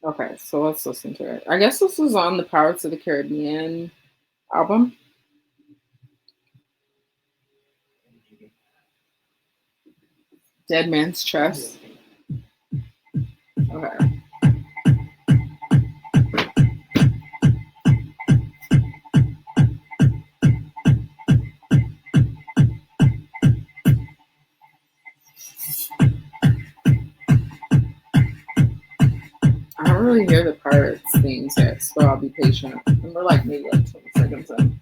Okay, so let's listen to it. I guess this was on the Pirates of the Caribbean album. Dead Man's Chest. Okay. I don't really hear the Pirates themes yet, so I'll be patient. And we're like maybe like 20 seconds in.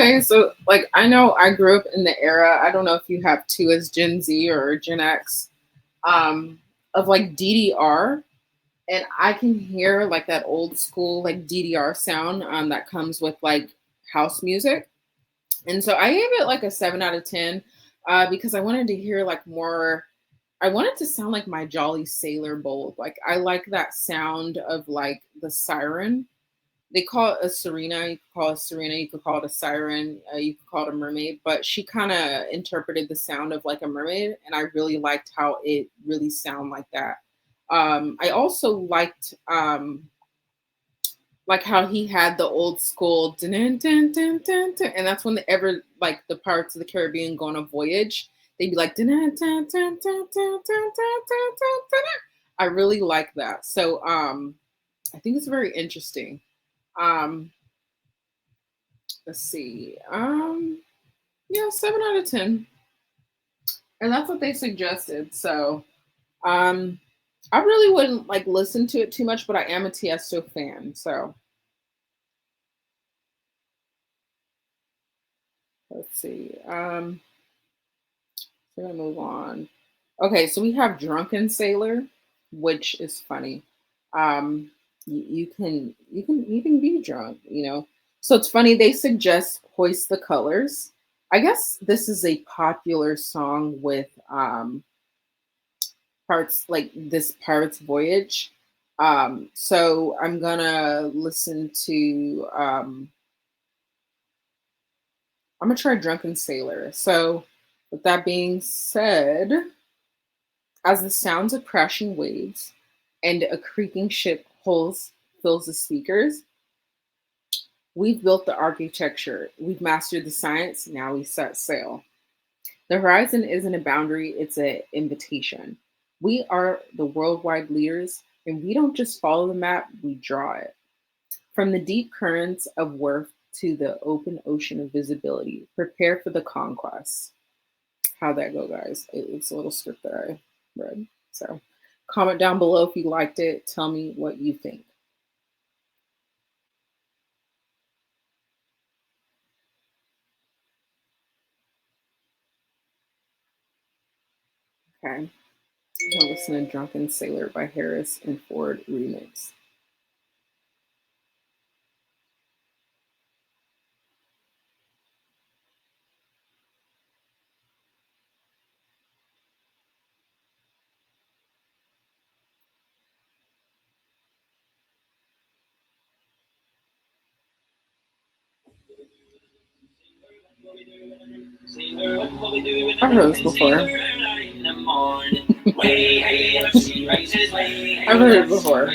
Okay, so like I know I grew up in the era. I don't know if you have two as Gen Z or Gen X, um, of like DDR, and I can hear like that old school like DDR sound that comes with like house music. And so I gave it like a 7 out of 10 because I wanted to hear like more. I want it to sound like my Jolly Sailor Bowl. Like I like that sound of like the siren. They call it a Serena. You could call it a Serena. You could call it a siren. You could call it a mermaid. But she kind of interpreted the sound of like a mermaid, and I really liked how it really sounded like that. I also liked like how he had the old school dun, dun, dun, dun, dun, dun, and that's when the ever like the Pirates of the Caribbean go on a voyage. They'd be like dun, dun, dun, dun, dun, dun, dun, dun, dun, dun. I really like that. So I think it's very interesting. Um, let's see. Yeah, 7 out of 10. And that's what they suggested. So um I really wouldn't like listen to it too much, but I am a Tiesto fan. So let's see. We're gonna move on. Okay, so we have Drunken Sailor, which is funny. You can be drunk, you know. So it's funny, they suggest Hoist the Colors. I guess this is a popular song with parts like this Pirate's Voyage. So I'm gonna listen to I'm gonna try Drunken Sailor. So with that being said, as the sounds of crashing waves and a creaking ship hulls fills the speakers, we've built the architecture, we've mastered the science, now we set sail. The horizon isn't a boundary, it's an invitation. We are the worldwide leaders, and we don't just follow the map, we draw it. From the deep currents of worth to the open ocean of visibility, prepare for the conquest. How'd that go, guys? It's a little script that I read. So comment down below if you liked it. Tell me what you think. Okay. I'll listen to Drunken Sailor by Harris and Ford remix. I've heard this before. I've heard it before.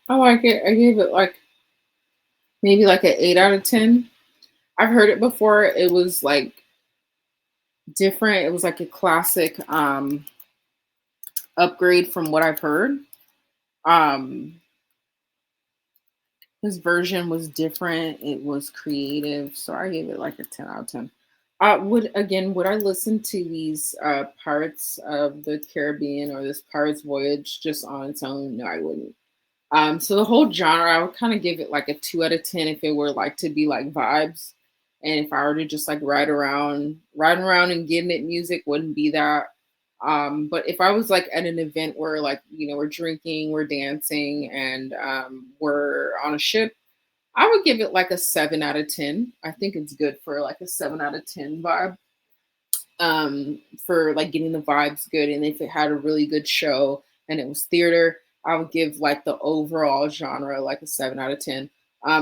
I like it. I gave it like maybe like an 8 out of 10. I've heard it before. It was like different. It was like a classic upgrade from what I've heard. Um his version was different. It was creative. So I gave it like a 10 out of 10. Would I listen to these Pirates of the Caribbean or this Pirates Voyage just on its own? No, I wouldn't. So the whole genre, I would kind of give it like a 2 out of 10 if it were like to be like vibes. And if I were to just like riding around and getting it music wouldn't be that. But if I was like at an event where like, we're drinking, we're dancing, and we're on a ship, I would give it like a 7 out of 10. I think it's good for like a 7 out of 10 vibe, for like getting the vibes good. And if it had a really good show and it was theater, I would give like the overall genre like a 7 out of 10.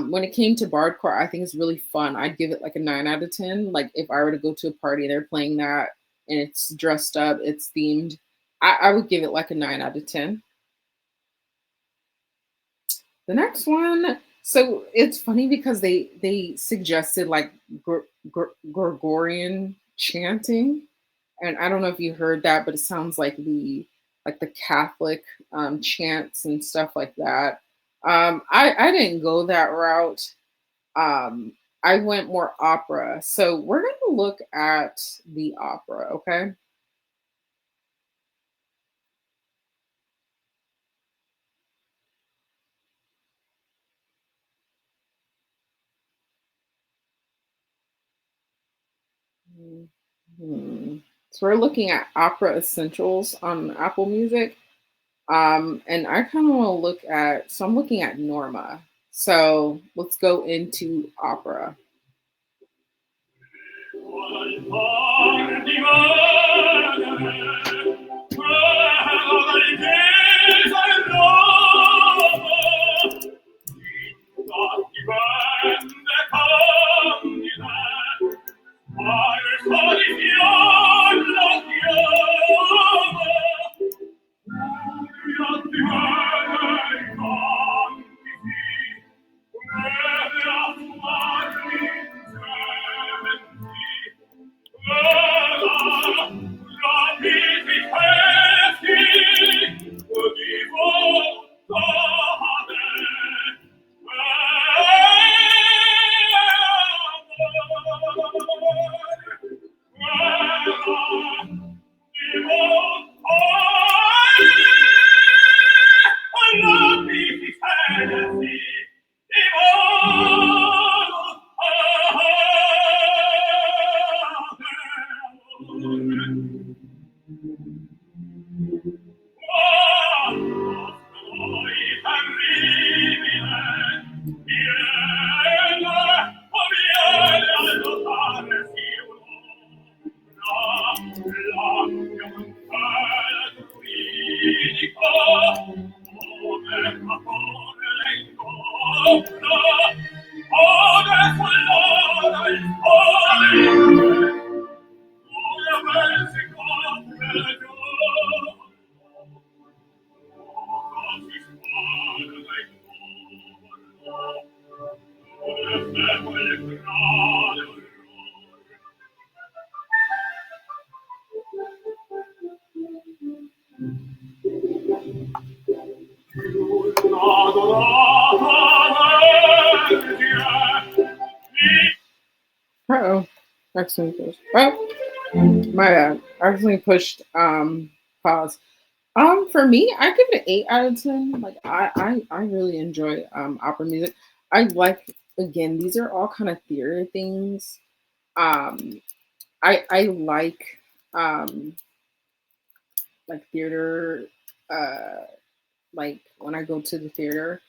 When it came to Bardcore, I think it's really fun. I'd give it like a 9 out of 10. Like if I were to go to a party and they're playing that and it's dressed up, it's themed, I would give it like a 9 out of 10. The next one, so it's funny because they suggested like Gregorian chanting, and I don't know if you heard that, but it sounds like the Catholic chants and stuff like that. I didn't go that route. Um, I went more opera. So we're gonna look at the opera, okay? Mhm. So we're looking at opera essentials on Apple Music. And I kind of want to look at, so I'm looking at Norma. So let's go into opera. Uh-oh. Accidentally pushed. Oh, my bad. I accidentally pushed pause. For me, I give it an 8 out of 10. Like I really enjoy opera music. I like, again, these are all kind of theater things. Um I um like theater, uh like when I go to the theater.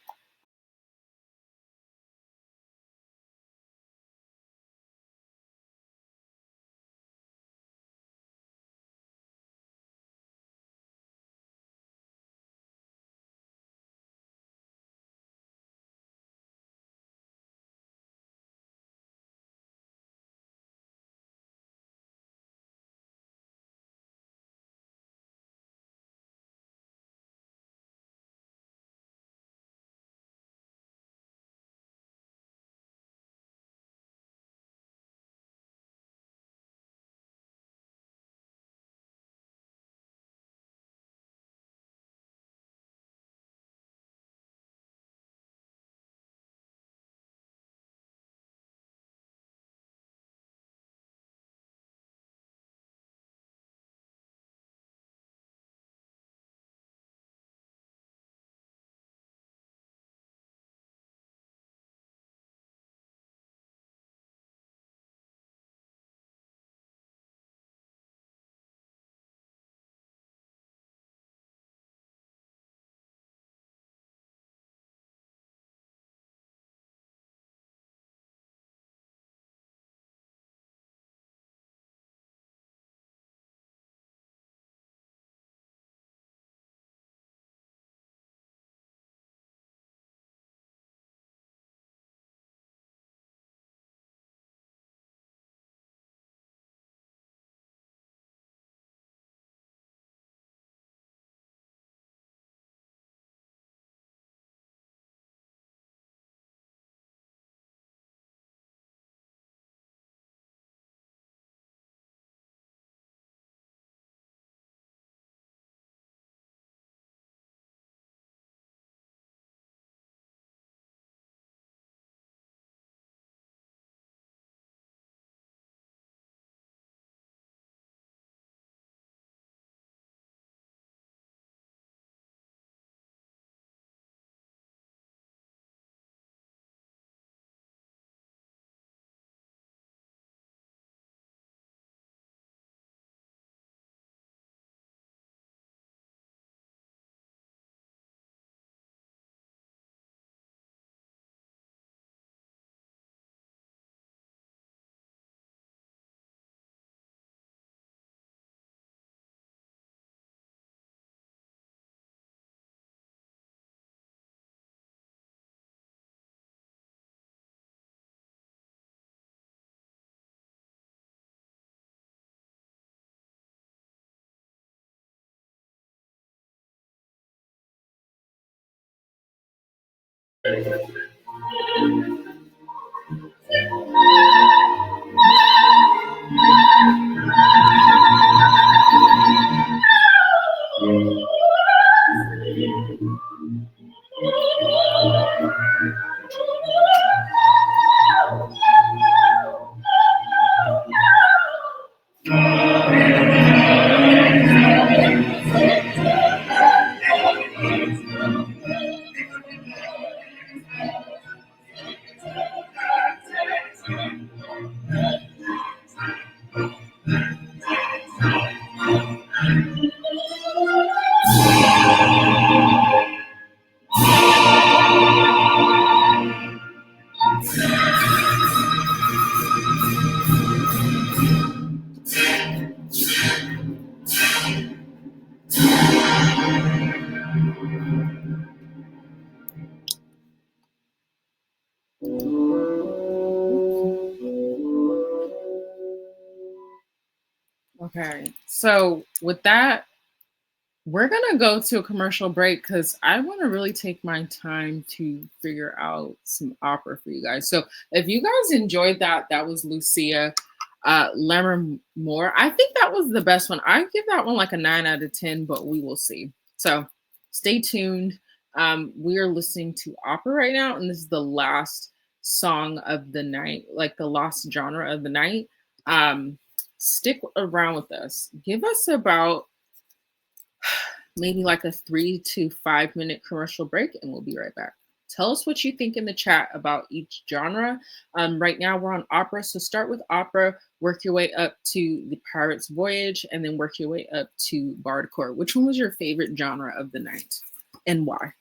Okay, so with that, we're gonna go to a commercial break because I want to really take my time to figure out some opera for you guys. So if you guys enjoyed that, that was Lucia Lemmer Moore. I think that was the best one. I give that one like a 9 out of 10, but we will see. So stay tuned. We are listening to opera right now, and this is the last song of the night, like the last genre of the night. Stick around with us. Give us about maybe like a 3 to 5 minute commercial break, and we'll be right back. Tell us what you think in the chat about each genre. Right now, we're on opera, so start with opera, work your way up to the Pirate's Voyage, and then work your way up to Bardcore. Which one was your favorite genre of the night, and why?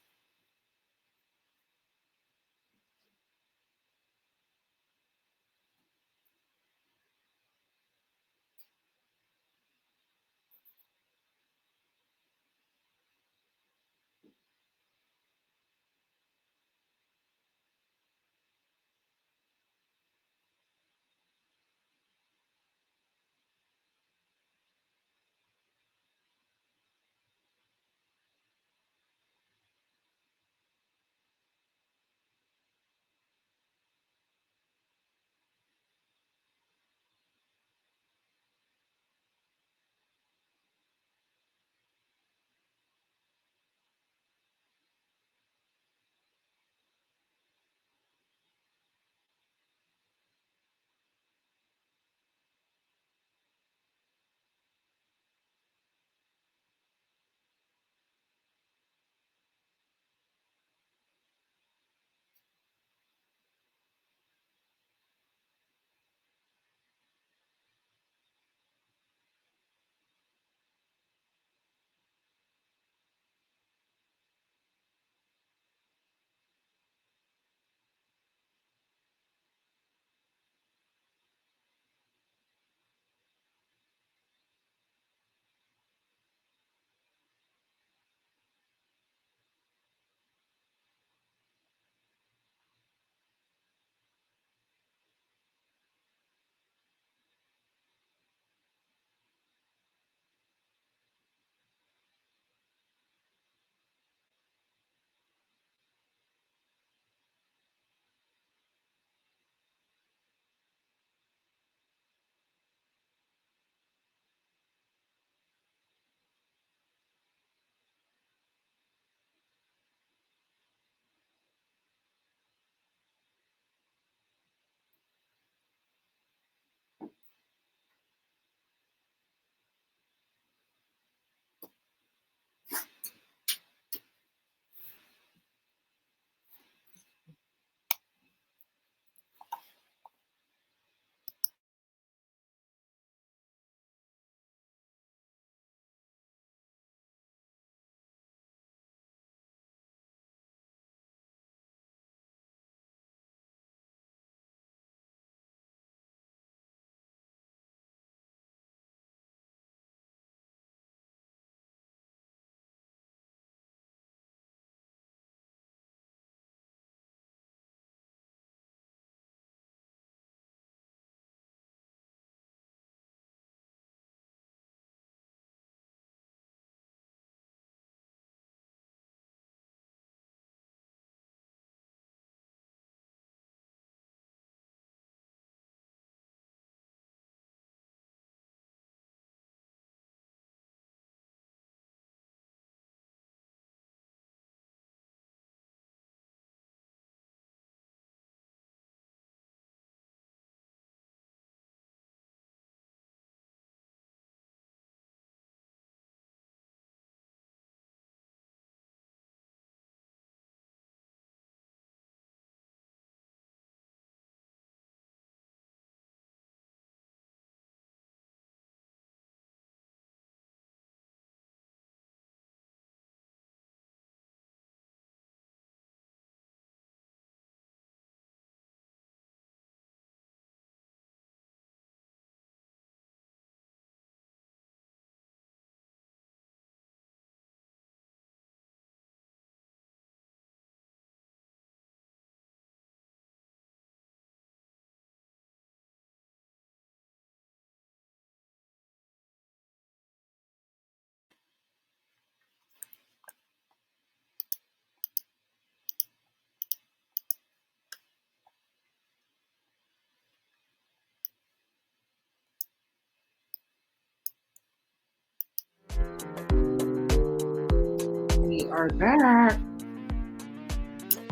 are back.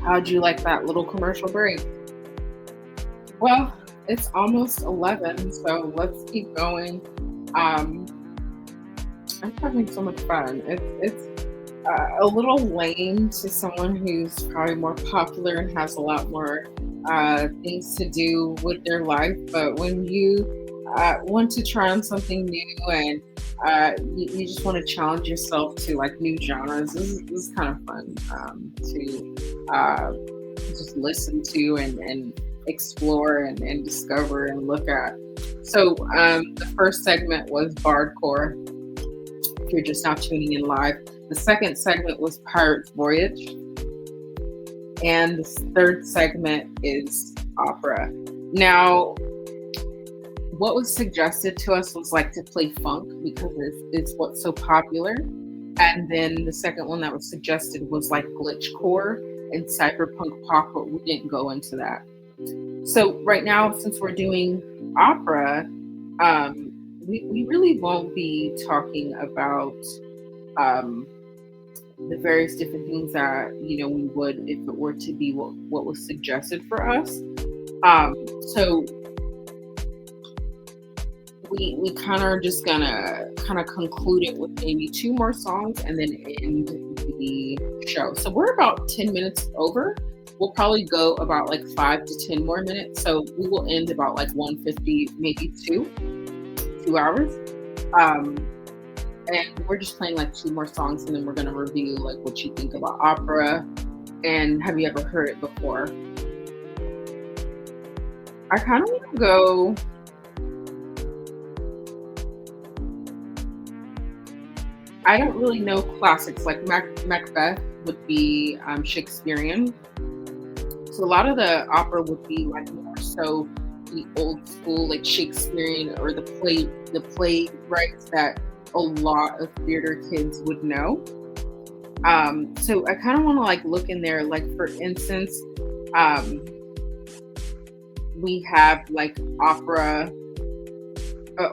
How'd you like that little commercial break? Well, it's almost 11, so let's keep going. Um, I'm having so much fun. It's a little lame to someone who's probably more popular and has a lot more things to do with their life. But when you want to try on something new and you just want to challenge yourself to like new genres, this is kind of fun to just listen to and explore and discover and look at. So the first segment was Bardcore. If you're just now tuning in live, the second segment was Pirate's Voyage, and the third segment is opera. Now, what was suggested to us was like to play funk because it's what's so popular, and then the second one that was suggested was like glitchcore and cyberpunk pop, but we didn't go into that. So right now, since we're doing opera, we really won't be talking about the various different things that we would if it were to be what was suggested for us. So we kind of are just gonna kind of conclude it with maybe two more songs and then end the show. So we're about 10 minutes over. We'll probably go about like 5 to 10 more minutes. So we will end about like 1:50, maybe 2 hours. And we're just playing like two more songs and then we're gonna review like what you think about opera and have you ever heard it before. I kind of want to go. I don't really know classics like Macbeth would be Shakespearean. So a lot of the opera would be like more so the old school, like Shakespearean or the playwrights that a lot of theater kids would know. So I kind of want to like look in there, like for instance, we have like opera,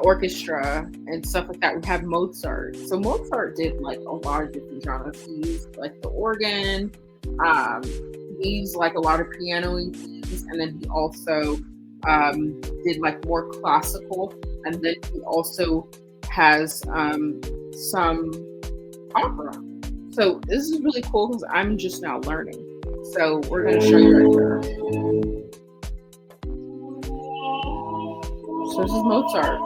orchestra and stuff like that. We have Mozart. So Mozart did like a lot of different genres. He used like the organ, he used like a lot of piano keys, and then he also did like more classical, and then he also has some opera. So this is really cool because I'm just now learning. So we're going to show you right here. So this is Mozart.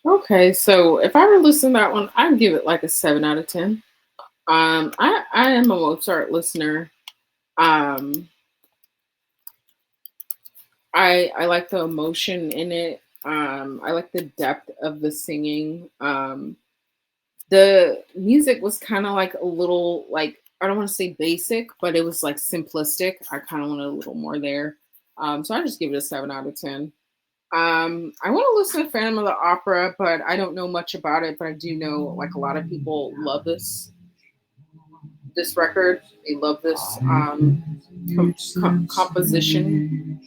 Okay, so if I were to listen to that one, I'd give it like a 7 out of 10. I am a Mozart listener. Um, I like the emotion in it. I like the depth of the singing. The music was kind of like a little like I don't want to say basic, but it was like simplistic. I kind of wanted a little more there. So I just give it a 7 out of 10. I want to listen to Phantom of the Opera, but I don't know much about it. But I do know like a lot of people love this record. They love this composition.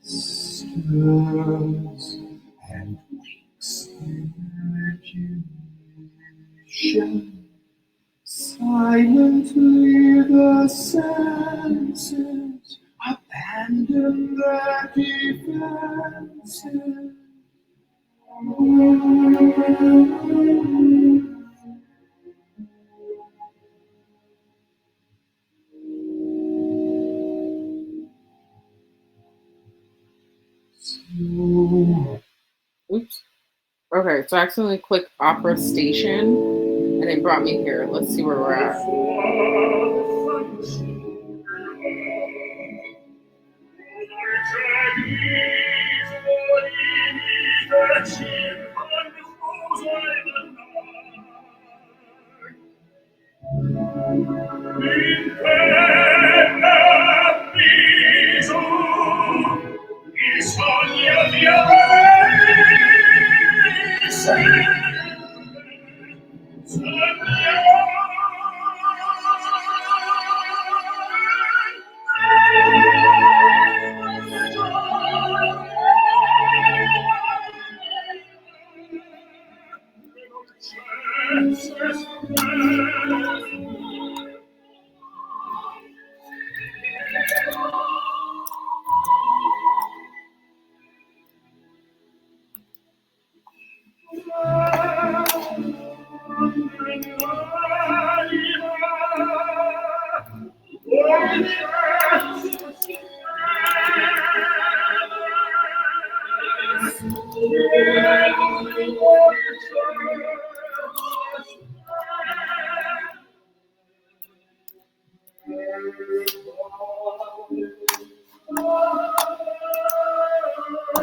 Stirs and wakes imagination. Silently the senses abandon their defenses. So Oops. Okay, so I accidentally clicked Opera Station, and it brought me here. Let's see where we're at.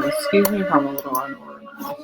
Excuse me if I'm a little unorganized.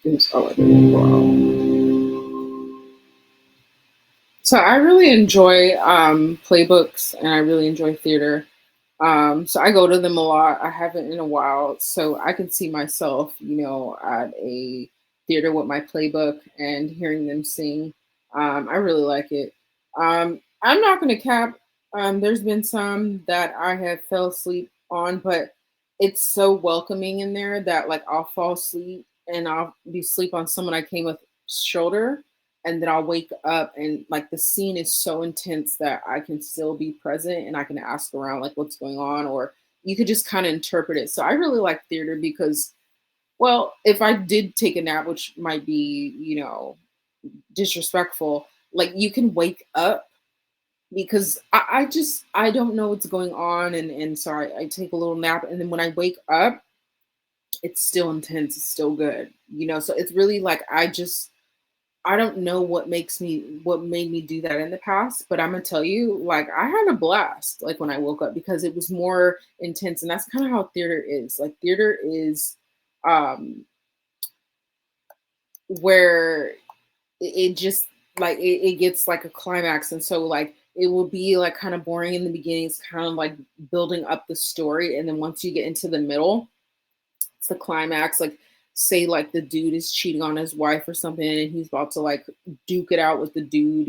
It was all like, wow. So I really enjoy playbooks and I really enjoy theater. So I go to them a lot. I haven't in a while, so I can see myself, at a theater with my playbook and hearing them sing. I really like it. I'm not going to cap. There's been some that I have fell asleep on, but it's so welcoming in there that like I'll fall asleep and I'll be asleep on someone I came with shoulder, and then I'll wake up and like the scene is so intense that I can still be present and I can ask around like what's going on, or you could just kind of interpret it. So I really like theater because, well, if I did take a nap, which might be, disrespectful, like you can wake up because I don't know what's going on, and so I take a little nap, and then when I wake up, it's still intense, it's still good, so it's really like I don't know what made me do that in the past, but I'm gonna tell you, like I had a blast like when I woke up because it was more intense, and that's kind of how theater is. Like theater is um where it just like it gets like a climax, and so like it will be like kind of boring in the beginning. It's kind of like building up the story, and then once you get into the middle, it's the climax. Like say like the dude is cheating on his wife or something and he's about to like duke it out with the dude,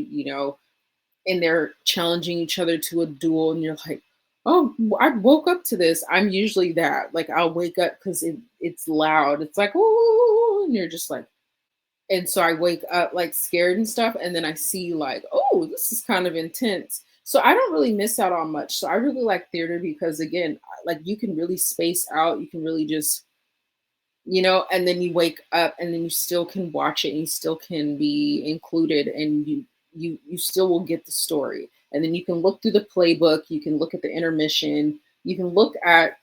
and they're challenging each other to a duel, and you're like, oh, I woke up to this. I'm usually that. Like I'll wake up because it's loud. It's like, oh, and you're just like, and so I wake up like scared and stuff, and then I see like, oh, this is kind of intense. So I don't really miss out on much. So I really like theater because again, like you can really space out. You can really just and then you wake up and then you still can watch it and you still can be included, and you still will get the story. And then you can look through the playbook, you can look at the intermission, you can look at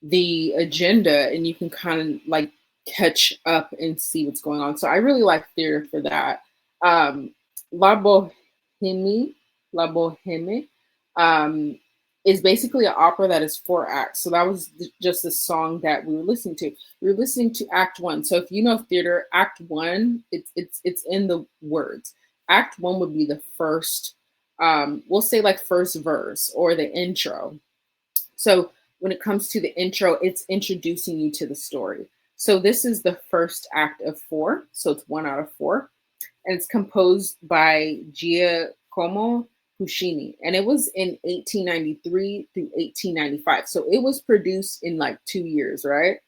the agenda, and you can kind of like catch up and see what's going on. So I really like theater for that. La Boheme, La Boheme, um, is basically an opera that is 4 acts. So that was just the song that we were listening to. We were listening to Act One. So if you know theater, Act One, it's in the words. Act One would be the first, we'll say like first verse or the intro. So when it comes to the intro, it's introducing you to the story. So this is the first act of 4. So it's 1 out of 4. And it's composed by Giacomo Puccini. And it was in 1893 through 1895. So it was produced in like 2 years, right?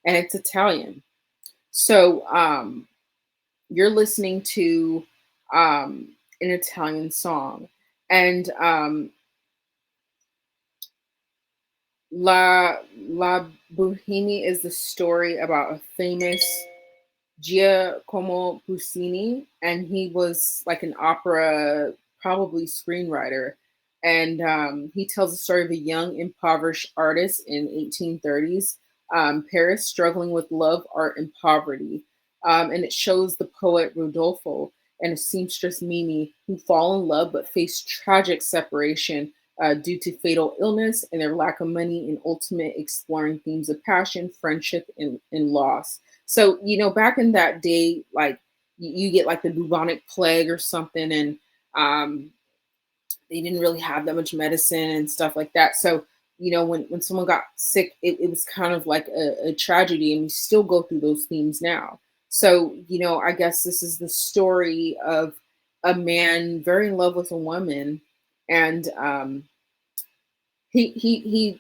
And it's Italian. So you're listening to an Italian song. And La Boheme is the story about a famous Giacomo Puccini, and he was like an opera, probably screenwriter. And he tells the story of a young, impoverished artist in 1830s Paris, struggling with love, art, and poverty. And it shows the poet Rodolfo and a seamstress Mimi who fall in love but face tragic separation due to fatal illness and their lack of money, and ultimate exploring themes of passion, friendship, and loss. So, back in that day, like you get like the bubonic plague or something, and they didn't really have that much medicine and stuff like that. So, when someone got sick, it was kind of like a tragedy, and we still go through those themes now. So, I guess this is the story of a man very in love with a woman, and he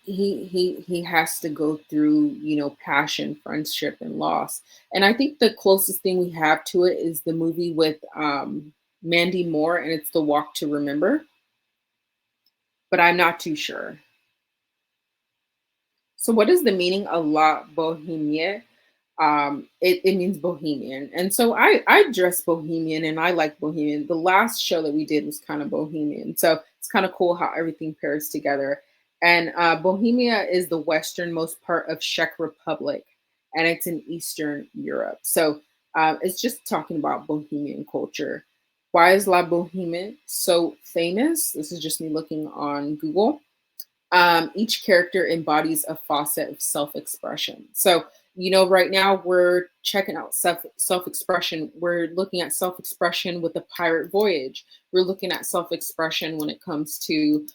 has to go through passion, friendship, and loss. And I think the closest thing we have to it is the movie with Mandy Moore, and it's The Walk to Remember, but I'm not too sure. So what is the meaning of La Bohemienne? It means bohemian, and so I dress bohemian and I like bohemian. The last show that we did was kind of bohemian, so it's kind of cool how everything pairs together. And Bohemia is the westernmost part of Czech Republic, and it's in Eastern Europe. So it's just talking about bohemian culture. Why is La Boheme so famous? This is just me looking on Google. Each character embodies a facet of self-expression. So Right now we're checking out self-expression. We're looking at self-expression with the Pirate Voyage. We're looking at self-expression when it comes to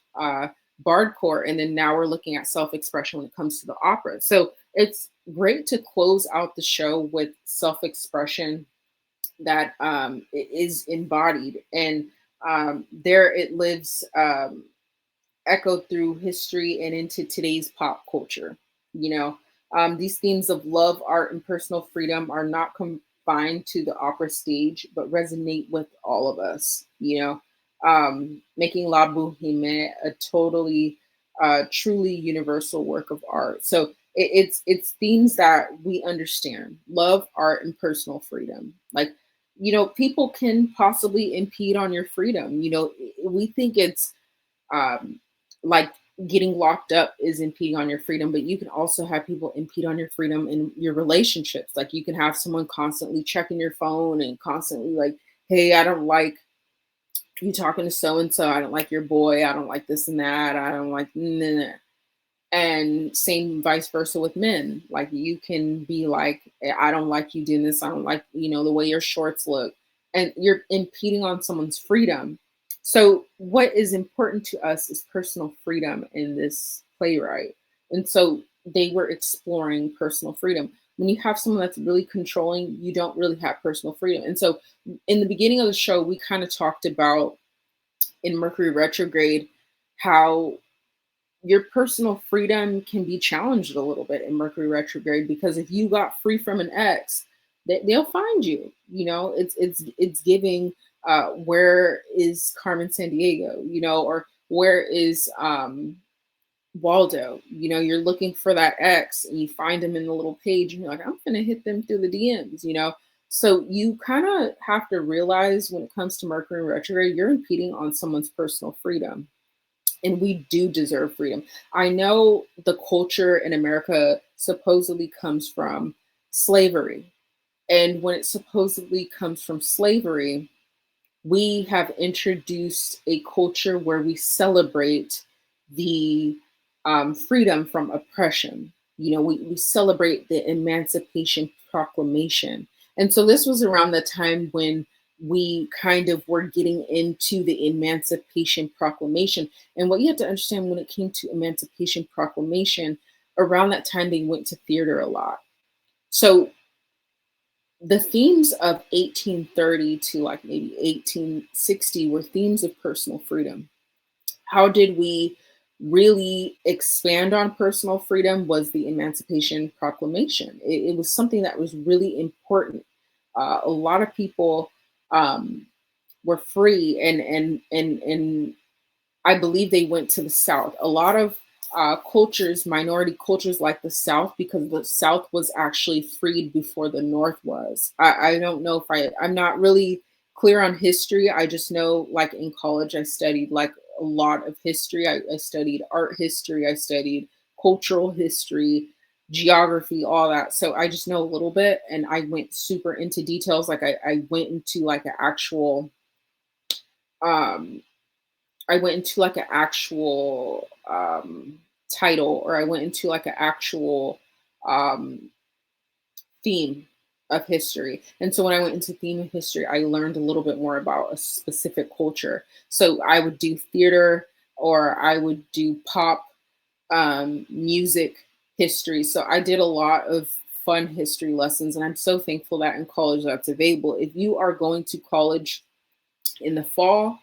Bardcore, and then now we're looking at self-expression when it comes to the opera. So it's great to close out the show with self-expression that is embodied, and there it lives, echoed through history and into today's pop culture. You know, these themes of love, art, and personal freedom are not confined to the opera stage, but resonate with all of us. Making La Boheme a totally, truly universal work of art. So it's themes that we understand: love, art, and personal freedom. Like, people can possibly impede on your freedom. We think it's um, like getting locked up is impeding on your freedom, but you can also have people impede on your freedom in your relationships. Like, you can have someone constantly checking your phone and constantly like, hey, I don't like you talking to so and so. I don't like your boy. I don't like this and that. I don't like, nah. And same vice versa with men. Like, you can be like, I don't like you doing this. I don't like, the way your shorts look. And you're impeding on someone's freedom. So what is important to us is personal freedom in this playwright. And so they were exploring personal freedom. When you have someone that's really controlling, you don't really have personal freedom. And so in the beginning of the show, we kind of talked about in Mercury retrograde how your personal freedom can be challenged a little bit in Mercury retrograde, because if you got free from an ex, they'll find you. It's giving, where is Carmen Sandiego, or where is Waldo? You're looking for that ex and you find them in the little page and you're like, I'm gonna hit them through the DMs. So you kind of have to realize when it comes to Mercury retrograde, you're impeding on someone's personal freedom. And we do deserve freedom. I know the culture in America supposedly comes from slavery. And when it supposedly comes from slavery, we have introduced a culture where we celebrate the freedom from oppression. We celebrate the Emancipation Proclamation. And so this was around the time when we kind of were getting into the Emancipation Proclamation. And what you have to understand when it came to Emancipation Proclamation, around that time they went to theater a lot. So the themes of 1830 to like maybe 1860 were themes of personal freedom. How did we really expand on personal freedom was the Emancipation Proclamation. It was something that was really important. A lot of people were free, and I believe they went to the South. A lot of cultures, minority cultures like the South, because the South was actually freed before the North was. I don't know if I'm not really clear on history. I just know, like in college, I studied like a lot of history. I studied art history. I studied cultural history, geography, all that. So I just know a little bit, and I went super into details. Like I went into like an actual um I went into like an actual title, or I went into like an actual um, theme of history. And so when I went into theme of history, I learned a little bit more about a specific culture. So I would do theater, or I would do pop music history. So I did a lot of fun history lessons, and I'm so thankful that in college that's available. If you are going to college in the fall,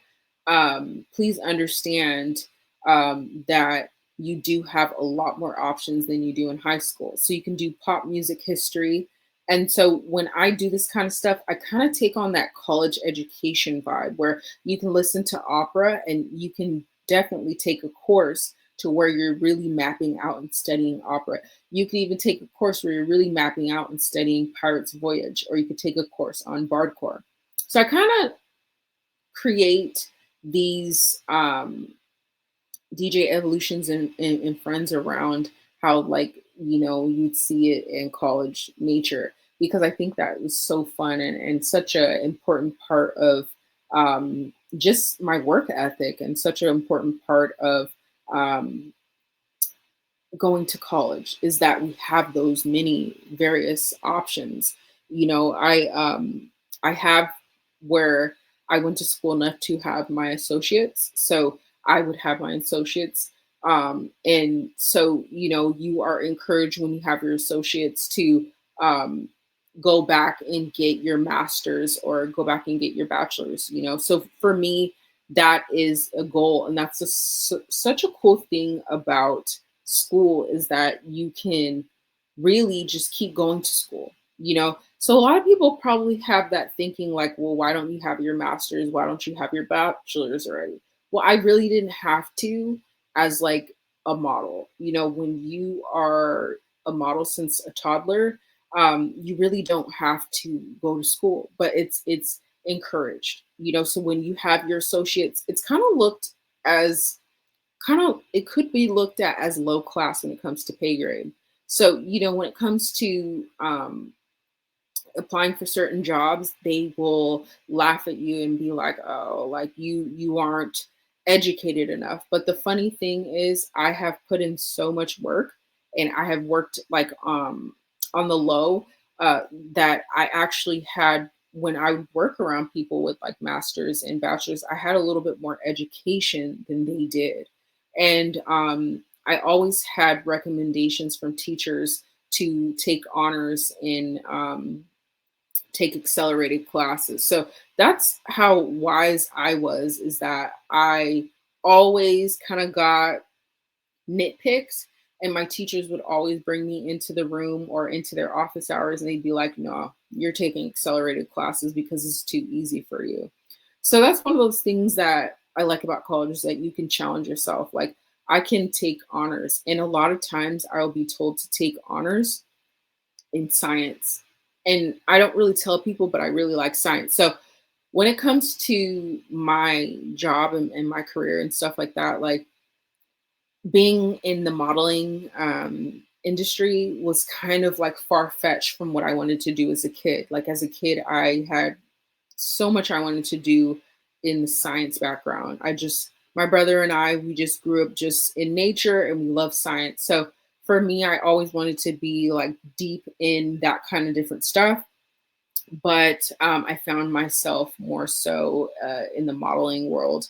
please understand that you do have a lot more options than you do in high school. So you can do pop music history. And so when I do this kind of stuff, I kind of take on that college education vibe where you can listen to opera and you can definitely take a course to where you're really mapping out and studying opera. You can even take a course where you're really mapping out and studying Pirate's Voyage, or you could take a course on Bardcore. So I kind of create these DJ evolutions and Friendz around how, like, you'd see it in college nature, because I think that was so fun and such an important part of just my work ethic, and such an important part of going to college is that we have those many various options. You know, I have where I went to school enough to have my associates, so I would have my associates. And so, you know, you are encouraged when you have your associates to um, go back and get your master's or go back and get your bachelor's, you know. So for me, that is a goal. And that's such a cool thing about school is that you can really just keep going to school, you know. So a lot of people probably have that thinking like, well, why don't you have your master's? Why don't you have your bachelor's already? Well, I really didn't have to as like a model. You know, when you are a model since a toddler, you really don't have to go to school, but it's encouraged, you know. So when you have your associates, it's kind of looked as kind of it could be looked at as low class when it comes to pay grade. So, you know, when it comes to applying for certain jobs, they will laugh at you and be like, "Oh, like you aren't educated enough." But the funny thing is, I have put in so much work, and I have worked like on the low that I actually had when I would work around people with like masters and bachelors, I had a little bit more education than they did, and I always had recommendations from teachers to take honors in take accelerated classes. So that's how wise I was, is that I always kind of got nitpicks, and my teachers would always bring me into the room or into their office hours and they'd be like, no, you're taking accelerated classes because it's too easy for you. So that's one of those things that I like about college, is that you can challenge yourself. Like, I can take honors, and a lot of times I'll be told to take honors in science. And I don't really tell people, but I really like science. So when it comes to my job and my career and stuff like that, like being in the modeling industry was kind of like far fetched from what I wanted to do as a kid. Like as a kid, I had so much I wanted to do in the science background. My brother and I, we just grew up just in nature and we love science. So for me, I always wanted to be like deep in that kind of different stuff. But I found myself more so in the modeling world.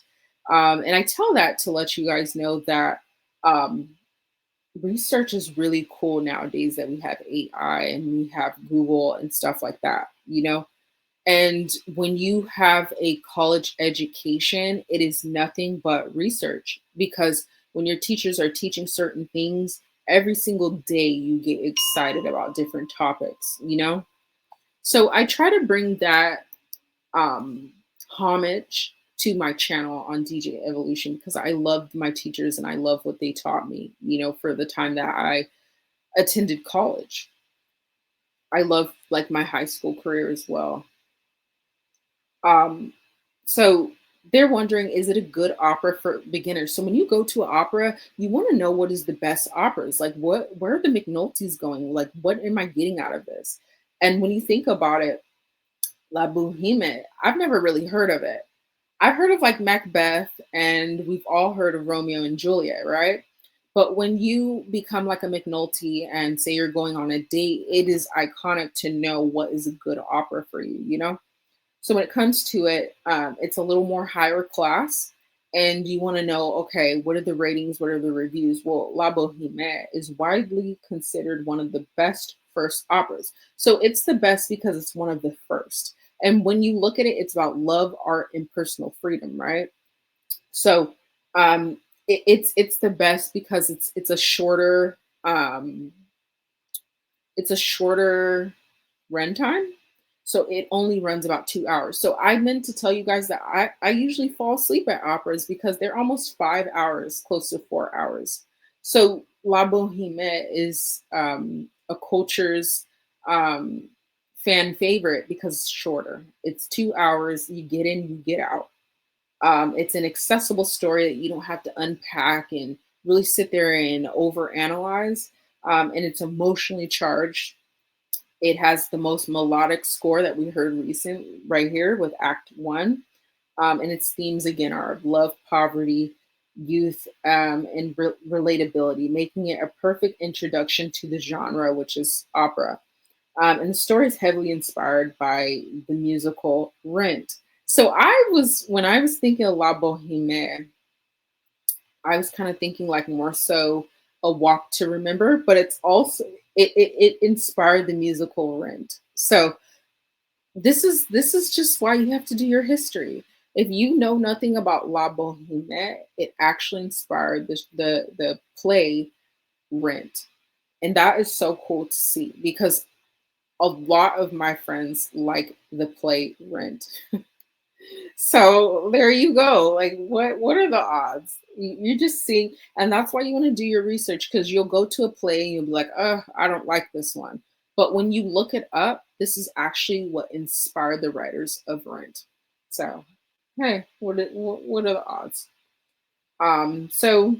And I tell that to let you guys know that um, research is really cool nowadays, that we have AI and we have Google and stuff like that, you know? And when you have a college education, it is nothing but research, because when your teachers are teaching certain things, every single day you get excited about different topics, you know? So I try to bring that um, homage to my channel on DJ Evolution, because I loved my teachers and I love what they taught me, you know, for the time that I attended college. I love like my high school career as well. Um, so they're wondering, is it a good opera for beginners? So when you go to an opera, you want to know what is the best operas. Like where are the McNulty's going? Like, what am I getting out of this? And when you think about it, La Boheme, I've never really heard of it. I've heard of like Macbeth, and we've all heard of Romeo and Juliet, right? But when you become like a McNulty and say you're going on a date, it is iconic to know what is a good opera for you, you know? So when it comes to it, it's a little more higher class, and you want to know, okay, what are the ratings? What are the reviews? Well, La Boheme is widely considered one of the best first operas. So it's the best because it's one of the first. And when you look at it, it's about love, art, and personal freedom, right? So it's the best because um, it's a shorter runtime. So it only runs about 2 hours. So I meant to tell you guys that I usually fall asleep at operas because they're almost 5 hours, close to 4 hours. So La Boheme is a culture's um, fan favorite because it's shorter. It's 2 hours. You get in, you get out. It's an accessible story that you don't have to unpack and really sit there and overanalyze. And it's emotionally charged. It has the most melodic score that we heard recent right here with Act One. And its themes again are love, poverty, youth, and relatability, making it a perfect introduction to the genre, which is opera. And the story is heavily inspired by the musical Rent. So when I was thinking of La Boheme, I was kind of thinking like more so a walk to remember, but it's also it inspired the musical Rent. So this is just why you have to do your history. If you know nothing about La Boheme, it actually inspired the play Rent. And that is so cool to see because a lot of my friends like the play Rent. So there you go. Like what are the odds? You just see, and that's why you want to do your research because you'll go to a play and you'll be like, oh, I don't like this one. But when you look it up, this is actually what inspired the writers of Rent. So hey, what are the odds? So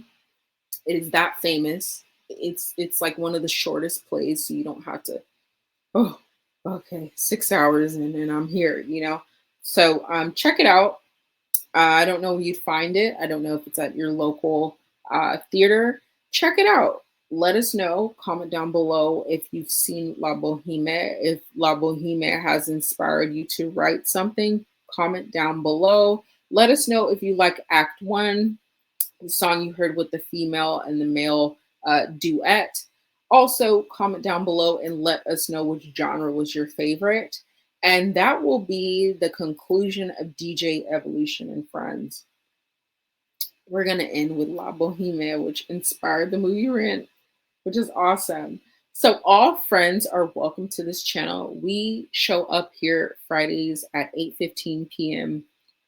it is that famous. It's like one of the shortest plays, so you don't have to, oh, okay, 6 hours and I'm here, you know. So check it out. I don't know where you'd find it. I don't know if it's at your local theater. Check it out. Let us know. Comment down below if you've seen La Boheme. If La Boheme has inspired you to write something, comment down below. Let us know if you like Act One, the song you heard with the female and the male duet. Also, comment down below and let us know which genre was your favorite. And that will be the conclusion of DJ Evaloution and Friends. We're going to end with La Boheme, which inspired the movie Rent, which is awesome. So all friends are welcome to this channel. We show up here Fridays at 8:15 p.m.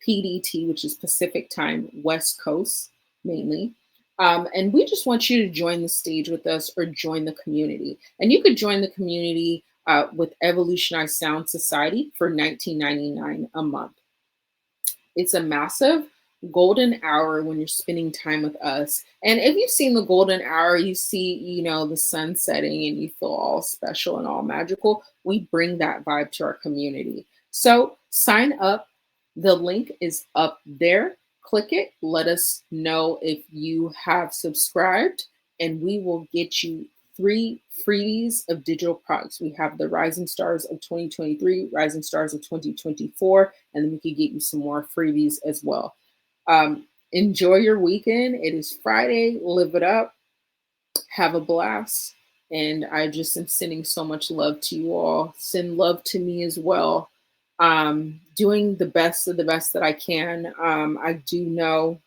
PDT, which is Pacific Time, West Coast mainly. And we just want you to join the stage with us or join the community. And you could join the community with Evolutionized Sound Society for $19.99 a month. It's a massive golden hour when you're spending time with us. And if you've seen the golden hour, you see, you know, the sun setting and you feel all special and all magical. We bring that vibe to our community. So sign up. The link is up there. Click it. Let us know if you have subscribed, and we will get you 3 freebies of digital products. We have the Rising Stars of 2023, Rising Stars of 2024, and then we could get you some more freebies as well. Enjoy your weekend. It is Friday. Live it up. Have a blast. And I just am sending so much love to you all. Send love to me as well. Doing the best of the best that I can. I do know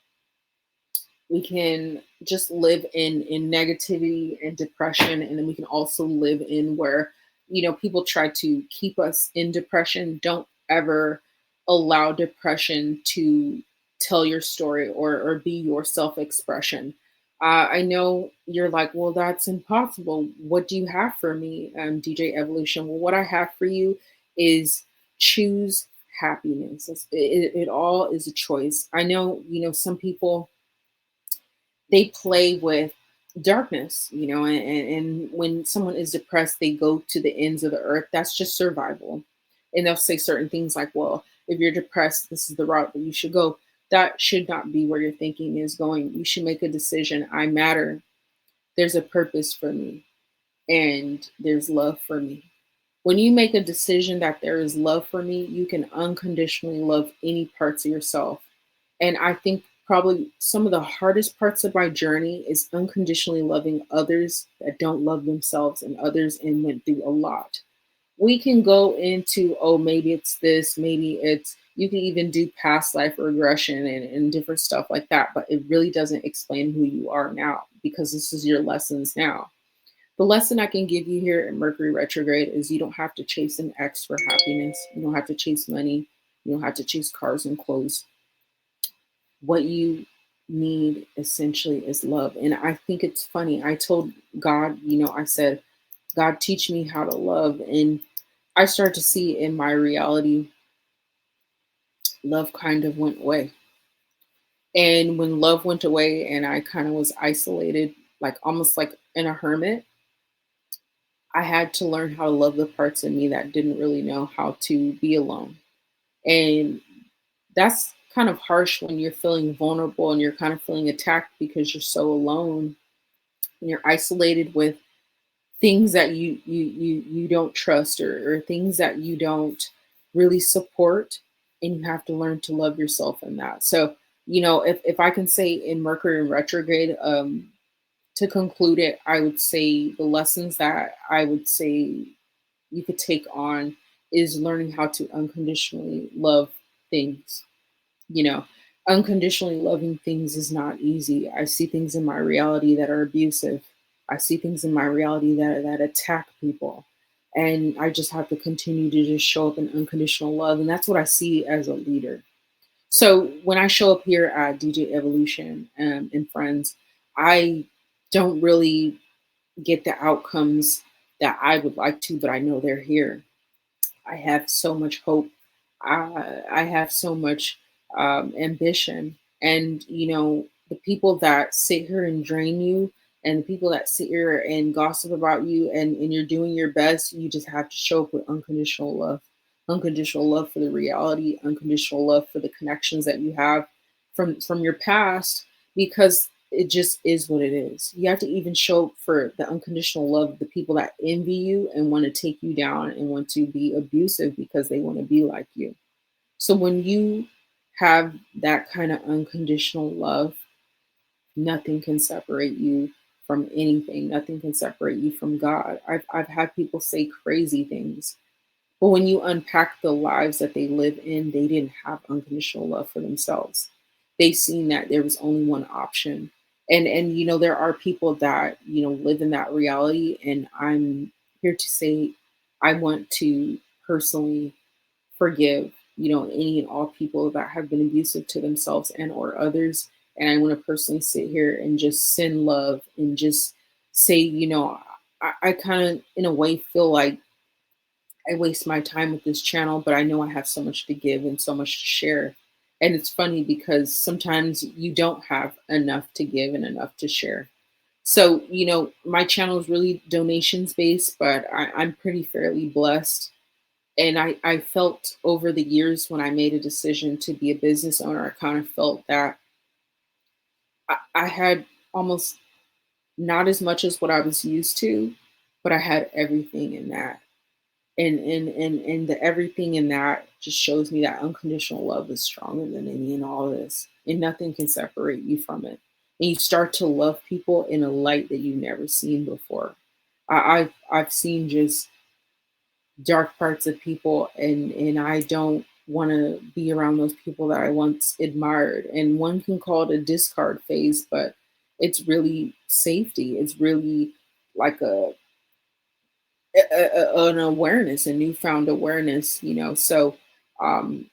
we can just live in negativity and depression, and then we can also live in where, you know, people try to keep us in depression. Don't ever allow depression to tell your story or be your self-expression. I know you're like, well, that's impossible. What do you have for me, DJ Evaloution? Well, what I have for you is choose happiness. It all is a choice. I know, you know, some people, they play with darkness, you know, and when someone is depressed, they go to the ends of the earth. That's just survival. And they'll say certain things like, well, if you're depressed, this is the route that you should go. That should not be where your thinking is going. You should make a decision. I matter. There's a purpose for me, and there's love for me. When you make a decision that there is love for me, you can unconditionally love any parts of yourself. And I think probably some of the hardest parts of my journey is unconditionally loving others that don't love themselves and others and went through a lot. We can go into, oh, maybe it's this, maybe it's, you can even do past life regression and different stuff like that, but it really doesn't explain who you are now because this is your lessons now. The lesson I can give you here in Mercury retrograde is you don't have to chase an ex for happiness. You don't have to chase money. You don't have to chase cars and clothes. What you need essentially is love. And I think it's funny. I told God, you know, I said, God, teach me how to love. And I started to see in my reality, love kind of went away. And when love went away and I kind of was isolated, like almost like in a hermit, I had to learn how to love the parts of me that didn't really know how to be alone. And that's kind of harsh when you're feeling vulnerable and you're kind of feeling attacked because you're so alone and you're isolated with things that you don't trust, or things that you don't really support, and you have to learn to love yourself in that. So, if I can say in Mercury in retrograde, to conclude it, I would say the lessons that I would say you could take on is learning how to unconditionally love things. you know Unconditionally loving things is not easy. I see things in my reality that are abusive. I see things in my reality that attack people, and I just have to continue to just show up in unconditional love, and that's what I see as a leader. So when I show up here at DJ Evolution, and Friendz, I don't really get the outcomes that I would like to, but I know they're here. I have so much hope. I have so much ambition. And, the people that sit here and drain you, and the people that sit here and gossip about you, and you're doing your best, you just have to show up with unconditional love. Unconditional love for the reality, unconditional love for the connections that you have from your past, because it just is what it is. You have to even show up for the unconditional love of the people that envy you and want to take you down and want to be abusive because they want to be like you. So when you have that kind of unconditional love, nothing can separate you from anything. Nothing can separate you from God. I've had people say crazy things, but when you unpack the lives that they live in, they didn't have unconditional love for themselves. They seen that there was only one option. And there are people that, live in that reality. And I'm here to say I want to personally forgive, any and all people that have been abusive to themselves and or others. And I want to personally sit here and just send love and just say, I kind of in a way feel like I waste my time with this channel, but I know I have so much to give and so much to share. And it's funny because sometimes you don't have enough to give and enough to share. So, my channel is really donations based, but I'm pretty fairly blessed. And I felt over the years when I made a decision to be a business owner, I kind of felt that I had almost not as much as what I was used to, but I had everything in that. And the everything in that just shows me that unconditional love is stronger than any and all of this, and nothing can separate you from it. And you start to love people in a light that you've never seen before. I've seen just dark parts of people, and I don't want to be around those people that I once admired. And one can call it a discard phase, but it's really safety. It's really like an awareness, a newfound awareness, So um,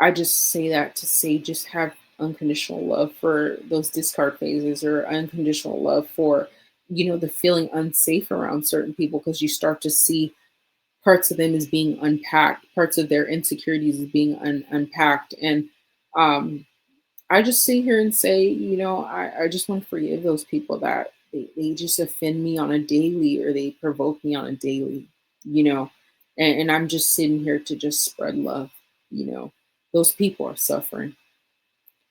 I just say that to say just have unconditional love for those discard phases, or unconditional love for, the feeling unsafe around certain people, because you start to see parts of them as being unpacked, parts of their insecurities as being unpacked. And um, I just sit here and say, I just want to forgive those people that they just offend me on a daily, or they provoke me on a daily, you know, and I'm just sitting here to just spread love, you know, those people are suffering.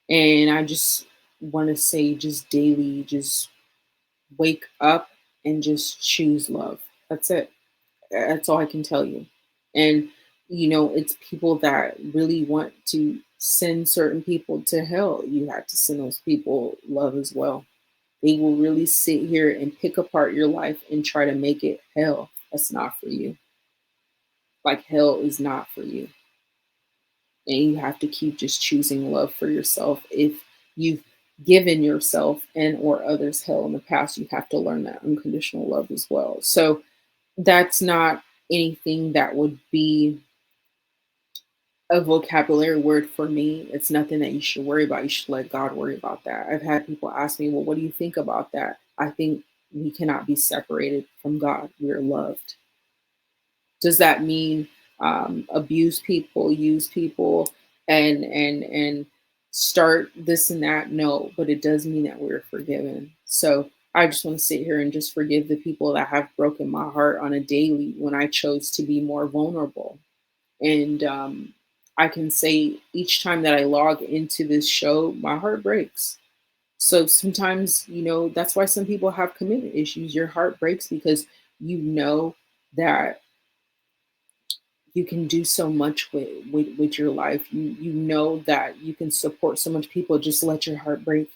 And I just want to say, just daily, just wake up and just choose love. That's it. That's all I can tell you. And, it's people that really want to send certain people to hell. You have to send those people love as well. They will really sit here and pick apart your life and try to make it hell. That's not for you. Like, hell is not for you. And you have to keep just choosing love for yourself. If you've given yourself and or others hell in the past, you have to learn that unconditional love as well. So that's not anything that would be a vocabulary word for me. It's nothing that you should worry about. You should let God worry about that. I've had people ask me, well, what do you think about that? I think we cannot be separated from God. We are loved. Does that mean abuse people, use people, and start this and that? No, but it does mean that we're forgiven. So I just want to sit here and just forgive the people that have broken my heart on a daily when I chose to be more vulnerable. And I can say each time that I log into this show, my heart breaks. So sometimes, that's why some people have commitment issues. Your heart breaks because you know that you can do so much with your life. You know that you can support so much people. Just let your heart break.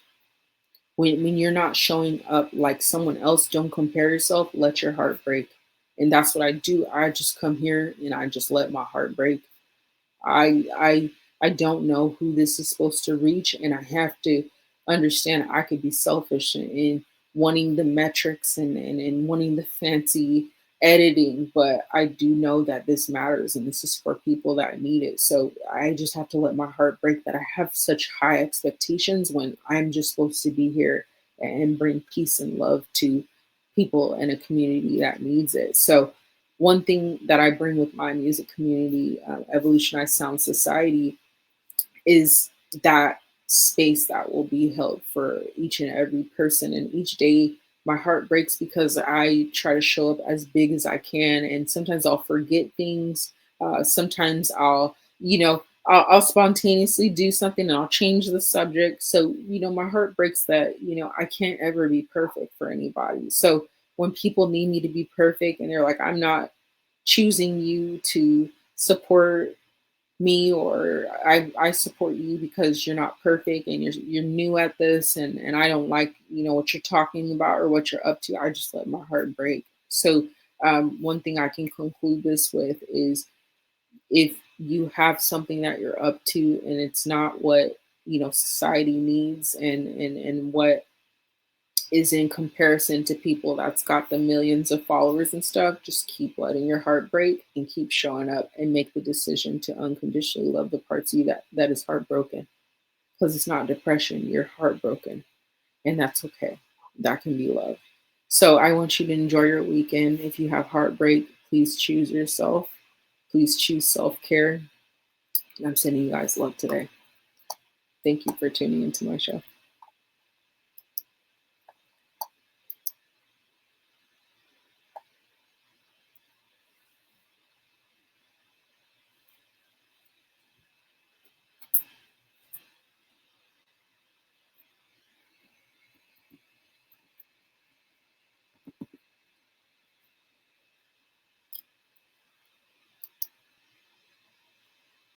When you're not showing up like someone else, don't compare yourself, let your heart break. And that's what I do. I just come here and I just let my heart break. I don't know who this is supposed to reach, and I have to understand I could be selfish in wanting the metrics and wanting the fancy editing, but I do know that this matters and this is for people that need it. So I just have to let my heart break that I have such high expectations when I'm just supposed to be here and bring peace and love to people in a community that needs it. So one thing that I bring with my music community, Evolutionized Sound Society, is that space that will be held for each and every person. And each day, my heart breaks because I try to show up as big as I can. And sometimes I'll forget things. Sometimes I'll spontaneously do something and I'll change the subject. So, my heart breaks that, I can't ever be perfect for anybody. So when people need me to be perfect and they're like, I'm not choosing you to support me, or I support you because you're not perfect and you're new at this, and I don't like what you're talking about or what you're up to, I just let my heart break. So one thing I can conclude this with is, if you have something that you're up to and it's not what society needs and what is in comparison to people that's got the millions of followers and stuff, just keep letting your heart break and keep showing up and make the decision to unconditionally love the parts of you that is heartbroken. Because it's not depression, you're heartbroken. And that's okay. That can be love. So I want you to enjoy your weekend. If you have heartbreak, please choose yourself. Please choose self-care. And I'm sending you guys love today. Thank you for tuning into my show.